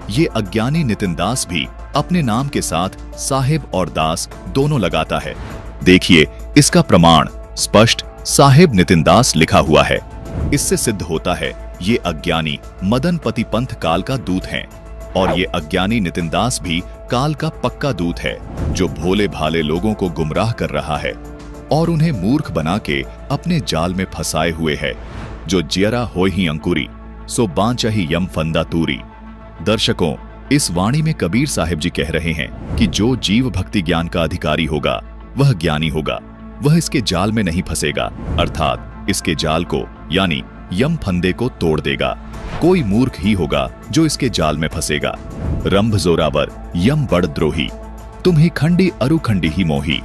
ये अज्ञानी नितिन दास भी अपने नाम के साथ साहिब और दास दोनों लगाता है। देखिए इसका प्रमाण स्पष्ट साहिब नितिन दास लिखा हुआ है। इससे सिद्ध होता है ये अज्ञानी मदनपति पंथ काल का दूत हैं और ये अज्ञानी नितिन दास भी काल का पक्का दूत है, जो भोले भाले लोगों को गुमराह कर रहा है और उन्हें मूर्ख बना के अपने जाल में फंसाए हुए है। जो जियरा होय ही अंकुरी, सो बांचहि यम फंदा तूरी। दर्शकों, इस वाणी में कबीर साहिब जी कह रहे हैं कि जो जीव भक्ति ज्ञान का अधिकारी होगा वह ज्ञानी होगा, वह इसके जाल में नहीं फंसेगा, अर्थात इसके जाल को यानी यम फंदे को तोड़ देगा। कोई मूर्ख ही होगा जो इसके जाल में फंसेगा। रंभ जोरावर यम बड़ द्रोही, तुम ही खंडी अरुखंडी ही मोही।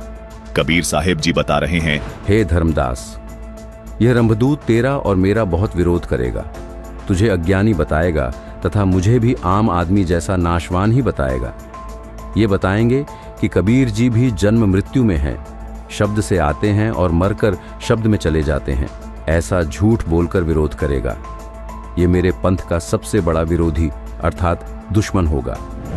कबीर साहिब जी बता रहे हैं, हे धर्मदास, यह रंभदूत तेरा और मेरा बहुत विरोध करेगा, तुझे अज्ञानी बताएगा तथा मुझे भी आम आदमी जैसा नाशवान ही बताएगा। ये बताएंगे कि कबीर जी भी जन्म मृत्यु में हैं, शब्द से आते हैं और मरकर शब्द में चले जाते हैं, ऐसा झूठ बोलकर विरोध करेगा। ये मेरे पंथ का सबसे बड़ा विरोधी अर्थात दुश्मन होगा।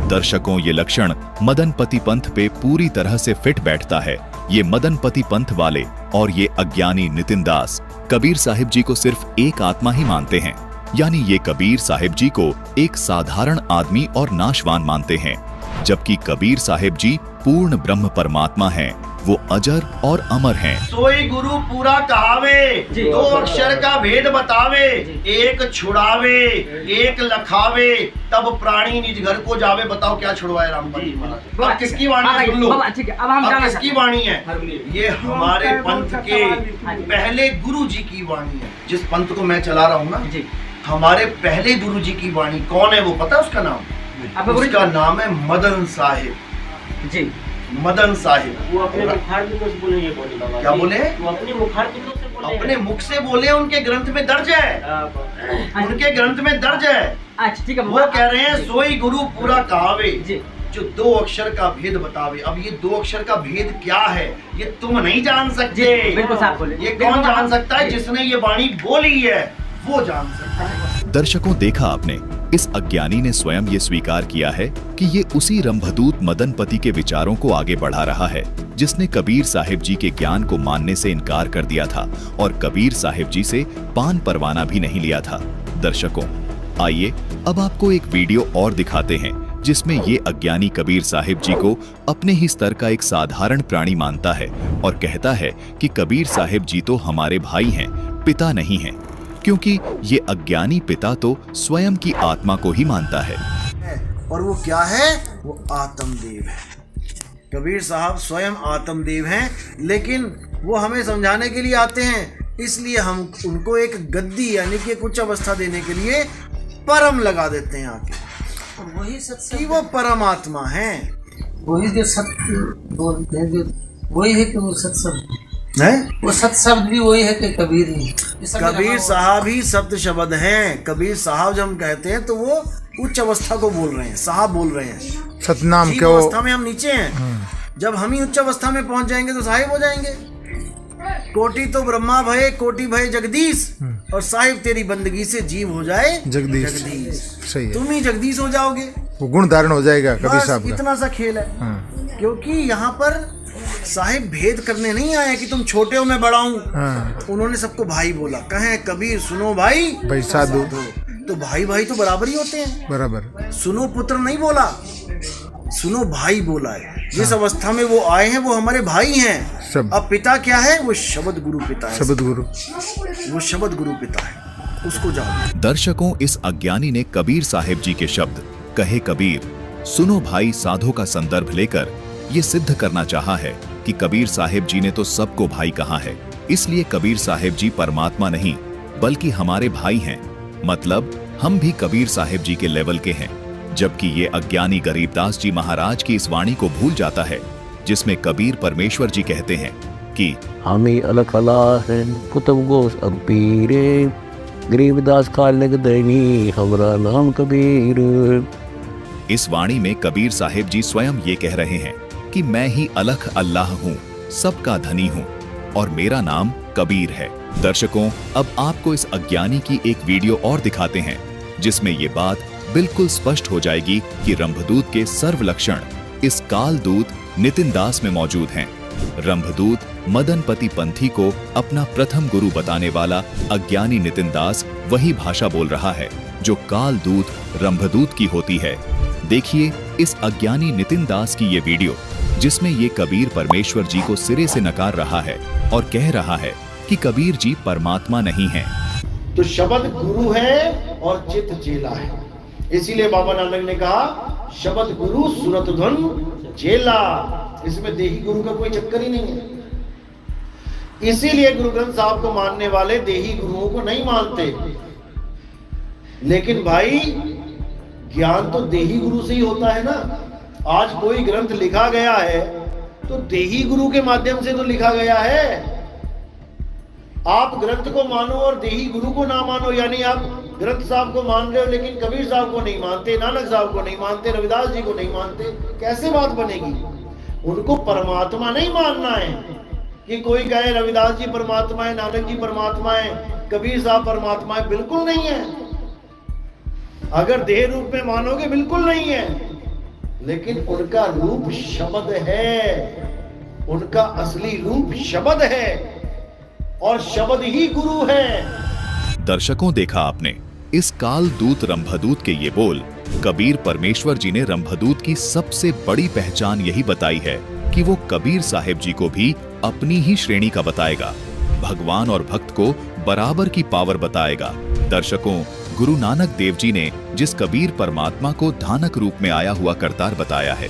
दर्शकों, ये लक्षण मदनपति पंथ पे पूरी तरह से फिट बैठता है। ये मदनपति पंथ वाले और ये अज्ञानी नितिन दास कबीर साहिब जी को सिर्फ एक आत्मा ही मानते हैं, यानी ये कबीर साहिब जी को एक साधारण आदमी और नाशवान मानते हैं, जबकि कबीर साहिब जी पूर्ण ब्रह्म परमात्मा हैं, वो अजर और अमर हैं। सोई गुरु पूरा कहावे, 2 अक्षर का भेद बतावे, एक छुड़ावे एक लखावे, तब प्राणी निज घर को जावे। बताओ क्या छुड़वाए रामपाल जी महाराज? अब किसकी वाणी है? सुन लो, अब किसकी वाणी है? ये हमारे पंथ के पहले गुरु जी की वाणी है। जिस पंथ को मैं चला रहा हूँ ना, हमारे पहले गुरु जी की वाणी। कौन है वो पता है उसका नाम? उसका नाम है मदन साहिब जी, मदन साहिब। वो अपने मुखार बिंदु से बोले ये बोली बाबा। क्या बोले? वो अपने मुखार बिंदु से बोले, अपने मुख से बोले। उनके ग्रंथ में दर्ज है, उनके ग्रंथ में दर्ज है। अच्छा ठीक है। वो कह रहे हैं सोई गुरु पूरा कहावे, जो 2 अक्षर का भेद बतावे। अब ये 2 अक्षर का भेद क्या है ये तुम नहीं जान सकते। बिल्कुल साफ बोले। ये कौन जान सकता है? जिसने ये वाणी बोली है वो जान सकता है। दर्शकों, देखा आपने, इस अज्ञानी ने स्वयं ये स्वीकार किया है कि ये उसी रंभदूत मदनपति के विचारों को आगे बढ़ा रहा है, जिसने कबीर साहिब जी के ज्ञान को मानने से इनकार कर दिया था और कबीर साहिब जी से पान परवाना भी नहीं लिया था। दर्शकों, आइए अब आपको एक वीडियो और दिखाते हैं जिसमें ये अज्ञानी कबीर साहिब जी को अपने ही स्तर का एक साधारण प्राणी मानता है और कहता है कि कबीर साहिब जी तो हमारे भाई हैं, पिता नहीं हैं, क्योंकि ये अज्ञानी पिता तो स्वयं की आत्मा को ही मानता है। और वो क्या है? वो आत्मदेव है। कबीर साहब स्वयं आत्मदेव हैं, लेकिन वो हमें समझाने के लिए आते हैं, इसलिए हम उनको एक गद्दी यानी कि एक उच्च अवस्था देने के लिए परम लगा देते हैं आके, वही सत्य कि वो परमात्मा हैं। वही जो सत्य बोलते हैं, जो वही है कि वो सत्संग है। वो सत्य शब्द भी वही है कि कबीर ही। कबीर साहब ही सत्य शब्द हैं। कबीर साहब जब हम कहते हैं तो वो उच्च अवस्था को बोल रहे हैं, साहब बोल रहे हैं। सतनाम के अवस्था में हम नीचे हैं, जब हम ही उच्च अवस्था में पहुंच जाएंगे तो साहिब हो जाएंगे। कोटि तो ब्रह्मा भय, कोटि भय जगदीश, और साहिब तेरी बंदगी से जीव हो जाए जगदीश। सही है, तुम ही जगदीश हो जाओगे, वो गुण धारण हो जाएगा कबीर साहब का। इतना सा खेल है। क्योंकि यहाँ पर साहिब भेद करने नहीं आए कि तुम छोटे हो मैं बड़ा हूँ। उन्होंने सबको भाई बोला। कहें कबीर सुनो भाई, भाई साधु, तो भाई भाई तो बराबर ही होते हैं। बराबर। सुनो पुत्र नहीं बोला, सुनो भाई बोला है। जिस अवस्था में वो आए हैं वो हमारे भाई हैं सब। अब पिता क्या है? वो शब्द गुरु पिता है। शब्द गुरु, वो शब्द गुरु पिता है, उसको जानो। दर्शकों, इस अज्ञानी ने कबीर साहिब जी के शब्द कहे कबीर सुनो भाई साधो का संदर्भ लेकर ये सिद्ध करना चाहा है कि कबीर साहिब जी ने तो सबको भाई कहा है, इसलिए कबीर साहिब जी परमात्मा नहीं बल्कि हमारे भाई हैं। मतलब हम भी कबीर साहिब जी के लेवल के हैं। जबकि ये अज्ञानी गरीबदास जी महाराज की इस वाणी को भूल जाता है, जिसमें कबीर परमेश्वर जी कहते हैं कि हमें अलग अला है कुतुब गोस अब पीरे, गरीबदास खालिक दैनी हमरा नाम कबीर। इस वाणी में कबीर साहिब जी स्वयं ये कह रहे हैं कि मैं ही अलख अल्लाह हूँ, सबका धनी हूँ और मेरा नाम कबीर है। दर्शकों, अब आपको इस अज्ञानी की एक वीडियो और दिखाते हैं जिसमें ये बात बिल्कुल स्पष्ट हो जाएगी कि रंभदूत के सर्व लक्षण इस कालदूत नितिन दास में मौजूद हैं। रंभदूत मदनपति पंथी को अपना प्रथम गुरु बताने वाला अज्ञानी नितिन दास वही भाषा बोल रहा है जो कालदूत रंभदूत की होती है। देखिए इस अज्ञानी नितिन दास की ये वीडियो जिसमें ये कबीर परमेश्वर जी को सिरे से नकार रहा है और कह रहा है कि कबीर जी परमात्मा नहीं हैं। तो शब्द गुरु है और चित चेला है। इसीलिए बाबा नानक ने कहा शब्द गुरु सुरत धन चेला। इसमें देही गुरु का कोई चक्कर ही नहीं है। इसीलिए गुरु ग्रंथ साहब को मानने वाले देही गुरुओं को नहीं मानते। लेकिन भाई ज्ञान तो देही गुरु से ही होता है ना। आज कोई ग्रंथ लिखा गया है तो देही गुरु के माध्यम से तो लिखा गया है। आप ग्रंथ को मानो और देही गुरु को ना मानो, यानी आप ग्रंथ साहब को मान रहे हो लेकिन कबीर साहब को नहीं मानते, नानक साहब को नहीं मानते, रविदास जी को नहीं मानते, कैसे बात बनेगी? उनको परमात्मा नहीं मानना है कि कोई कहे रविदास जी परमात्मा है, नानक जी परमात्मा है, कबीर साहब परमात्मा है, बिल्कुल नहीं है। अगर देह रूप में मानोगे बिल्कुल नहीं है, लेकिन उनका रूप शब्द है, उनका असली रूप शब्द है और शब्द ही गुरु है। दर्शकों, देखा आपने इस कालदूत रंभदूत के ये बोल। कबीर परमेश्वर जी ने रंभदूत की सबसे बड़ी पहचान यही बताई है कि वो कबीर साहिब जी को भी अपनी ही श्रेणी का बताएगा, भगवान और भक्त को बराबर की पावर बताएगा। दर्शकों, गुरु नानक देव जी ने जिस कबीर परमात्मा को धानक रूप में आया हुआ करतार बताया है,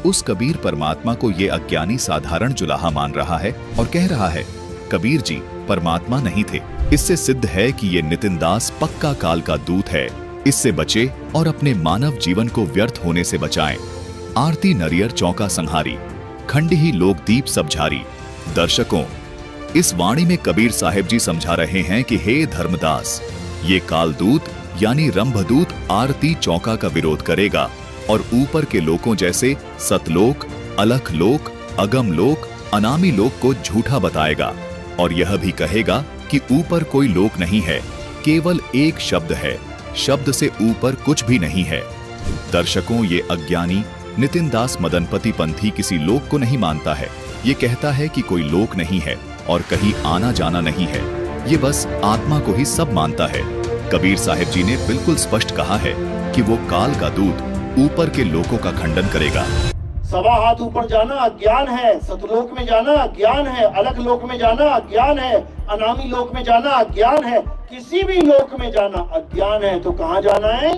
उस कबीर परमात्मा को ये अज्ञानी साधारण जुलाहा मान रहा है और कह रहा है कबीर जी परमात्मा नहीं थे। इससे सिद्ध है कि ये नितिन दास पक्का काल का दूत है। इससे बचे और अपने मानव जीवन को व्यर्थ होने से बचाएं। आरती नरियर चौका संहारी, खंडही लोकदीप सबझारी। दर्शकों, इस वाणी में कबीर साहिब जी समझा रहे हैं कि हे धर्मदास, ये कालदूत यानी रंभदूत आरती चौका का विरोध करेगा और ऊपर के लोकों जैसे सतलोक, अलख लोक, अगम लोक, अनामी लोक को झूठा बताएगा और यह भी कहेगा कि ऊपर कोई लोक नहीं है, केवल एक शब्द है, शब्द से ऊपर कुछ भी नहीं है। दर्शकों, ये अज्ञानी नितिन दास मदनपति पंथी किसी लोक को नहीं मानता है। ये कहता है कि कोई लोक नहीं है और कहीं आना जाना नहीं है, ये बस आत्मा को ही सब मानता है। कबीर साहिब जी ने बिल्कुल स्पष्ट कहा है कि वो काल का दूत ऊपर के लोकों का खंडन करेगा। सवा हाथ ऊपर जाना अज्ञान है, सतलोक में जाना अज्ञान है, अलग लोक में जाना अज्ञान है, अनामी लोक में जाना अज्ञान है, किसी भी लोक में जाना अज्ञान है। तो कहाँ जाना है?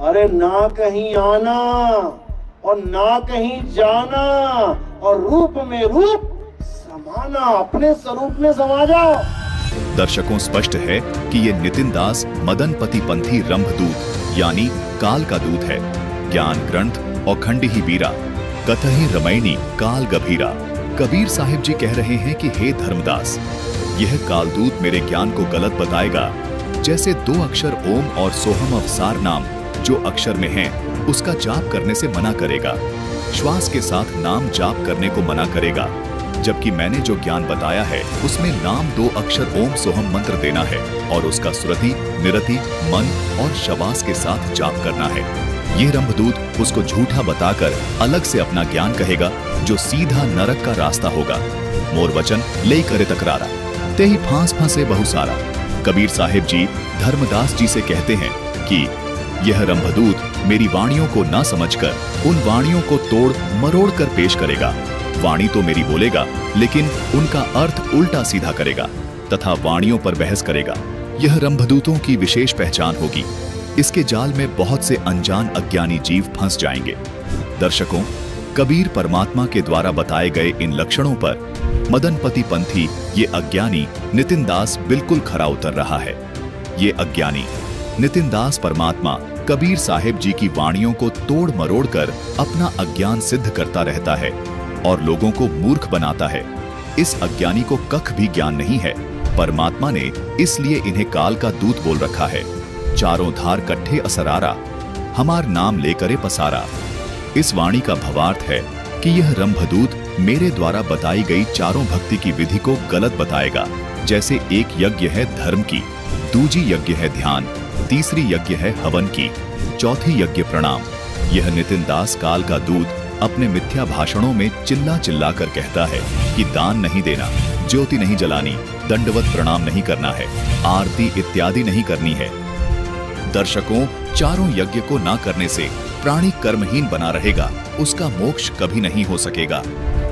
अरे ना कहीं आना और ना कहीं जाना, और रूप में रूप समाना, अपने स्वरूप में समा जाओ। दर्शकों, स्पष्ट है कि ये नितिन दास मदनपति पंथी रंभदूत यानी काल का दूत है। ज्ञान ग्रंथ और खंडी ही बीरा, कथहि रमैनी काल गभीरा। कबीर साहिब जी कह रहे हैं कि हे धर्मदास, यह कालदूत मेरे ज्ञान को गलत बताएगा। जैसे 2 अक्षर ओम और सोहम अवसार नाम जो अक्षर में हैं, उसका जाप करने से मना करेगा, श्वास के साथ नाम जाप करने को मना करेगा। जबकि मैंने जो ज्ञान बताया है उसमें नाम 2 अक्षर ओम सोहम मंत्र देना है और उसका श्रुति, निरति, मन और शबास के साथ जाप करना है। ये रंभदूत उसको झूठा बताकर अलग से अपना ज्ञान कहेगा जो सीधा नरक का रास्ता होगा। मोर वचन ले करे तकरारा, ते ही फांस फंसे बहु सारा। कबीर साहिब जी धर्मदास जी से कहते हैं कि यह रंभदूत मेरी वाणियों को ना समझकर उन वाणियों को तोड़ मरोड़ कर पेश करेगा। वाणी तो मेरी बोलेगा, लेकिन उनका अर्थ उल्टा सीधा करेगा तथा वाणियों पर बहस करेगा। यह रंभदूतों की विशेष पहचान होगी। इसके जाल में बहुत से अनजान अज्ञानी जीव फंस जाएंगे। दर्शकों, कबीर परमात्मा के द्वारा बताए गए इन लक्षणों पर मदनपति पंथी ये अज्ञानी नितिन दास बिल्कुल खरा उतर रहा है। ये अज्ञानी नितिन दास परमात्मा कबीर साहिब जी की वाणियों को तोड़ मरोड़ कर अपना अज्ञान सिद्ध करता रहता है और लोगों को मूर्ख बनाता है। इस अज्ञानी को कख भी ज्ञान नहीं है। परमात्मा ने इसलिए इन्हें काल का दूत बोल रखा है। चारों धार कट्ठे असरारा, हमार नाम लेकरे पसारा। इस वाणी का भावार्थ है कि यह रंभदूत मेरे द्वारा बताई गई चारों भक्ति की विधि को गलत बताएगा। जैसे एक यज्ञ है धर्म की, दूजी यज्ञ है ध्यान, तीसरी यज्ञ है हवन की, चौथी यज्ञ प्रणाम। यह नितिन दास काल का दूत अपने मिथ्या भाषणों में चिल्ला चिल्ला कर कहता है कि दान नहीं देना, ज्योति नहीं जलानी, दंडवत प्रणाम नहीं करना है, आरती इत्यादि नहीं करनी है। दर्शकों, चारों यज्ञ को ना करने से प्राणी कर्महीन बना रहेगा, उसका मोक्ष कभी नहीं हो सकेगा।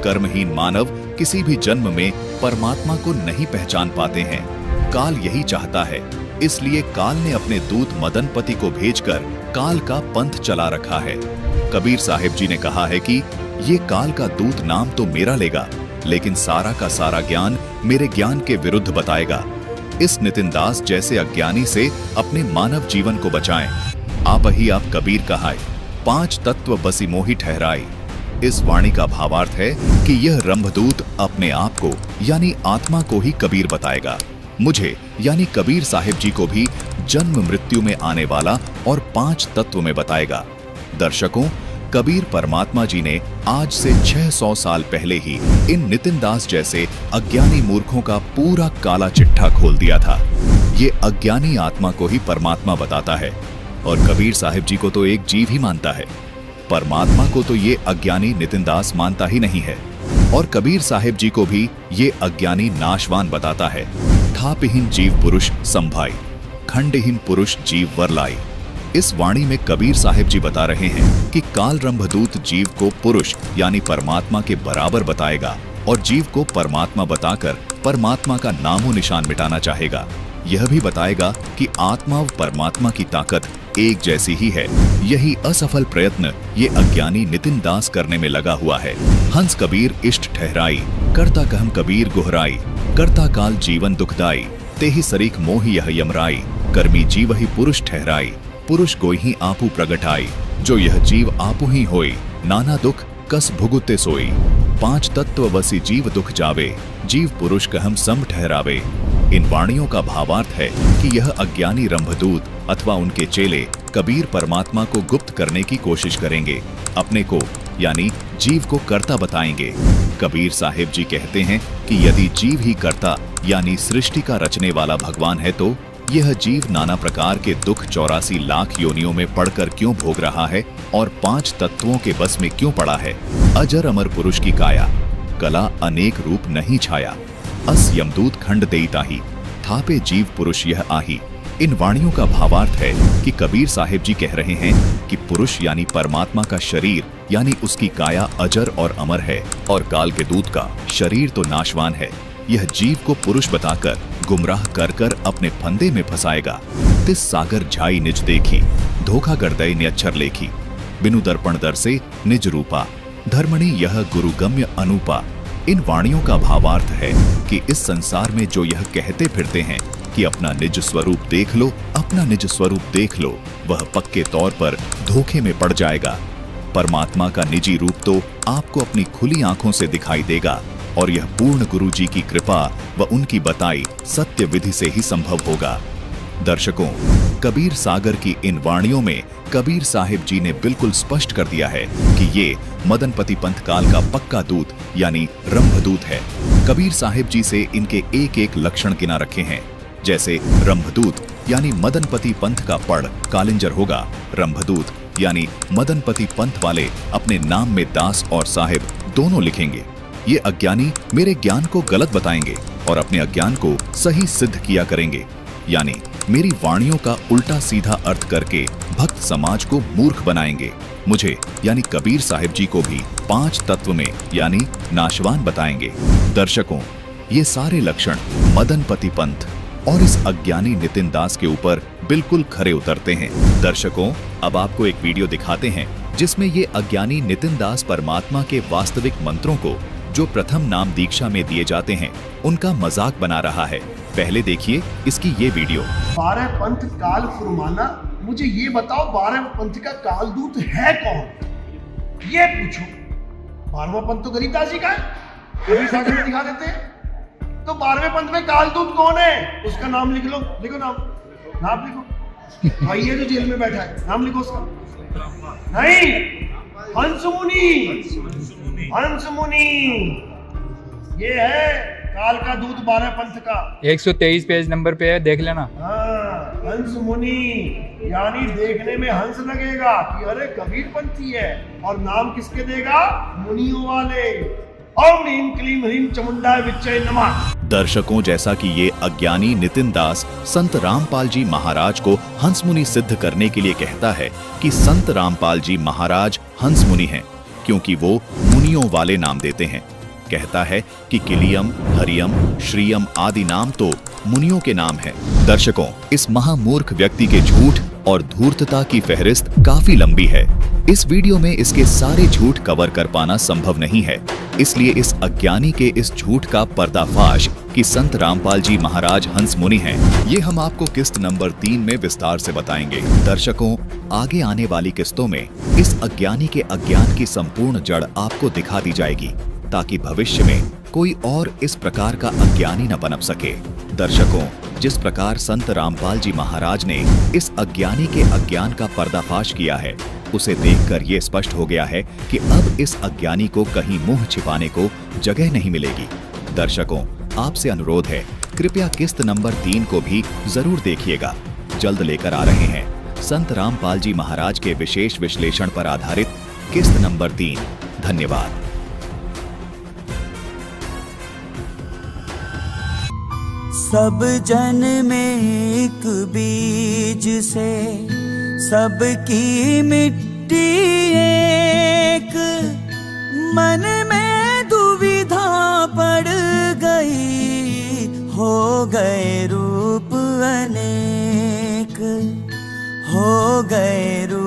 कर्महीन मानव किसी भी जन्म में परमात्मा को नहीं पहचान पाते हैं। काल यही चाहता है, इसलिए काल ने अपने दूत मदनपति को भेजकर काल का पंथ चला रखा है। कबीर साहिब जी ने कहा है कि ये काल का दूत नाम तो मेरा लेगा, लेकिन सारा का सारा ज्ञान मेरे ज्ञान के विरुद्ध बताएगा। इस नितिन दास जैसे अज्ञानी से अपने मानव जीवन को बचाएं। आप ही आप कबीर कहाए, 5 तत्व बसी मोहि ठहराए। इस वाणी का भावार्थ है कि यह रंभदूत अपने आप को यानी आत्मा को ही कबीर बताएगा, मुझे यानी कबीर साहिब जी को भी जन्म मृत्यु में आने वाला और 5 तत्व में बताएगा। दर्शकों, कबीर परमात्मा जी ने आज से 600 साल पहले ही इन नितिन दास जैसे अज्ञानी मूर्खों का पूरा काला चिट्ठा खोल दिया था। ये अज्ञानी आत्मा को ही परमात्मा बताता है और कबीर साहिब जी को तो एक जीव ही मानता है। परमात्मा को तो ये अज्ञानी नितिन दास मानता ही नहीं है और कबीर साहिब जी को भी ये अज्ञानी नाशवान बताता है। थापहीन जीव पुरुष संभाई, खंडहीन पुरुष जीव वरलाई। इस वाणी में कबीर साहिब जी बता रहे हैं कि काल रंभदूत जीव को पुरुष यानी परमात्मा के बराबर बताएगा और जीव को परमात्मा बताकर परमात्मा का नामो निशान मिटाना चाहेगा। यह भी बताएगा कि आत्मा व परमात्मा की ताकत एक जैसी ही है। यही असफल प्रयत्न ये अज्ञानी नितिन दास करने में लगा हुआ है। हंस कबीर इष्ट ठहराई, करता कहम कबीर गुहराई, करता काल जीवन दुखदाई, तेहि सरीख मोहि यह यमराई, कर्मी जीव ही पुरुष ठहराई, पुरुष कोई ही आपू प्रगटाई, जो यह जीव आपू ही होई, नाना दुख कस भुगुते सोई, 5 तत्व बसी जीव दुख जावे, जीव पुरुष कहम सम ठहरावे। इन वाणियों का भावार्थ है कि यह अज्ञानी रंभदूत अथवा उनके चेले कबीर परमात्मा को गुप्त करने की कोशिश करेंगे, अपने को यानी जीव को कर्ता बताएंगे। कबीर साहिब जी कहते हैं कि यदि जीव ही कर्ता यानी सृष्टि का रचने वाला भगवान है तो यह जीव नाना प्रकार के दुख 84 लाख योनियों में पड़कर क्यों भोग रहा है और 5 तत्वों के बस में क्यों पड़ा है। अजर अमर पुरुष की काया, कला अनेक रूप नहीं छाया, अस यमदूत खंड देई ताही, थापे जीव पुरुष यह आही, इन वाणियों का भावार्थ है कि कबीर साहिब जी कह रहे हैं कि पुरुष यानी परमात्मा का शरीर यानी उसकी काया अजर और अमर है और काल के दूत का शरीर तो नाशवान है। यह जीव को पुरुष बताकर गुमराह कर कर अपने फंदे में फंसाएगा। तिस सागर झाई निज देखी, धोखा गर्दय ने अक्षर लेखी, बिनु दर्पण दर से निज रूपा, धर्मणि यह गुरुगम्य अनूपा। इन वाणियों का भावार्थ है कि इस संसार में जो यह कहते फिरते हैं कि अपना निज स्वरूप देख लो, अपना निज स्वरूप देख लो, वह पक्के तौर पर धोखे में पड़ जाएगा। परमात्मा का निजी रूप तो आपको अपनी खुली आंखों से दिखाई देगा और यह पूर्ण गुरु जी की कृपा व उनकी बताई सत्य विधि से ही संभव होगा। दर्शकों, कबीर सागर की इन वाणियों में कबीर साहिब जी ने बिल्कुल स्पष्ट कर दिया है कि ये मदनपति पंथ काल का पक्का दूत यानी रंभदूत है। कबीर साहिब जी से इनके एक एक लक्षण गिना रखे हैं, जैसे रंभदूत यानी मदनपति पंथ का पढ़ कालिंजर होगा। रंभदूत यानी मदनपति पंथ वाले अपने नाम में दास और साहिब दोनों लिखेंगे। ये अज्ञानी मेरे ज्ञान को गलत बताएंगे और अपने अज्ञान को सही सिद्ध किया करेंगे, यानी मेरी वाणियों का उल्टा सीधा अर्थ करके भक्त समाज को मूर्ख बनाएंगे। मुझे यानी कबीर साहिब जी को भी 5 तत्व में यानी नाशवान बताएंगे। दर्शकों, ये सारे लक्षण मदनपति पंथ और इस अज्ञानी नितिन दास के ऊपर बिल्कुल खरे उतरते हैं। दर्शकों, अब आपको एक वीडियो दिखाते हैं जिसमें ये अज्ञानी नितिन दास परमात्मा के वास्तविक मंत्रों को जो प्रथम नाम दीक्षा में दिए जाते हैं उनका मजाक बना रहा है। पहले देखिए इसकी ये वीडियो। 12 पंथ काल फुरमाना, मुझे ये बताओ 12 पंथ का कालदूत है कौन? ये पूछो। 12वां पंथ तो गरीबदास जी का है, कबीर सागर में दिखा देते हैं। तो 12वें पंथ में कालदूत कौन है? उसका नाम लिख लो, लिखो नाम लिखो। भाई ये जो जेल में बैठा है, नाम लिखो उसका। नहीं, हंस मुनि, ये है काल का दूत 12 पंथ का। 123 पेज नंबर पे है, देख लेना। हाँ, हंस मुनि यानी देखने में हंस लगेगा कि अरे कबीर पंथी है, और नाम किसके देगा? मुनियों वाले। ओम ह्रीम क्लीम ह्रीम चामुंडाय विच्चय नमः। दर्शकों, जैसा कि ये अज्ञानी नितिन दास संत रामपाल जी महाराज को हंस मुनि सिद्ध करने के लिए कहता है कि संत रामपाल जी महाराज हंस मुनि हैं, क्योंकि वो मुनियों वाले नाम देते हैं। कहता है कि किलियम, हरियम, श्रीयम आदि नाम तो मुनियों के नाम हैं। दर्शकों, इस महामूर्ख व्यक्ति के झूठ और धूर्तता की फहरिस्त काफी लंबी है। इस वीडियो में इसके सारे झूठ कवर कर पाना संभव नहीं है, इसलिए इस अज्ञानी के इस झूठ का पर्दाफाश कि संत रामपाल जी महाराज हंस मुनि हैं, ये हम आपको किस्त नंबर 3 में विस्तार से बताएंगे। दर्शकों, आगे आने वाली किस्तों में इस अज्ञानी के अज्ञान की संपूर्ण जड़ आपको दिखा दी जाएगी, ताकि भविष्य में कोई और इस प्रकार का अज्ञानी न पनप सके। दर्शकों, जिस प्रकार संत रामपाल जी महाराज ने इस अज्ञानी के अज्ञान का पर्दाफाश किया है, उसे देखकर ये स्पष्ट हो गया है कि अब इस अज्ञानी को कहीं मुंह छिपाने को जगह नहीं मिलेगी। दर्शकों, आपसे अनुरोध है, कृपया किस्त नंबर 3 को भी जरूर देखिएगा। जल्द लेकर आ रहे हैं संत रामपाल जी महाराज के विशेष विश्लेषण पर आधारित किस्त नंबर 3। धन्यवाद। सब जन में एक बीज से सबकी मिट्टी एक, मन में दुविधा पड़ गई, हो गए रूप अनेक, हो गए रूप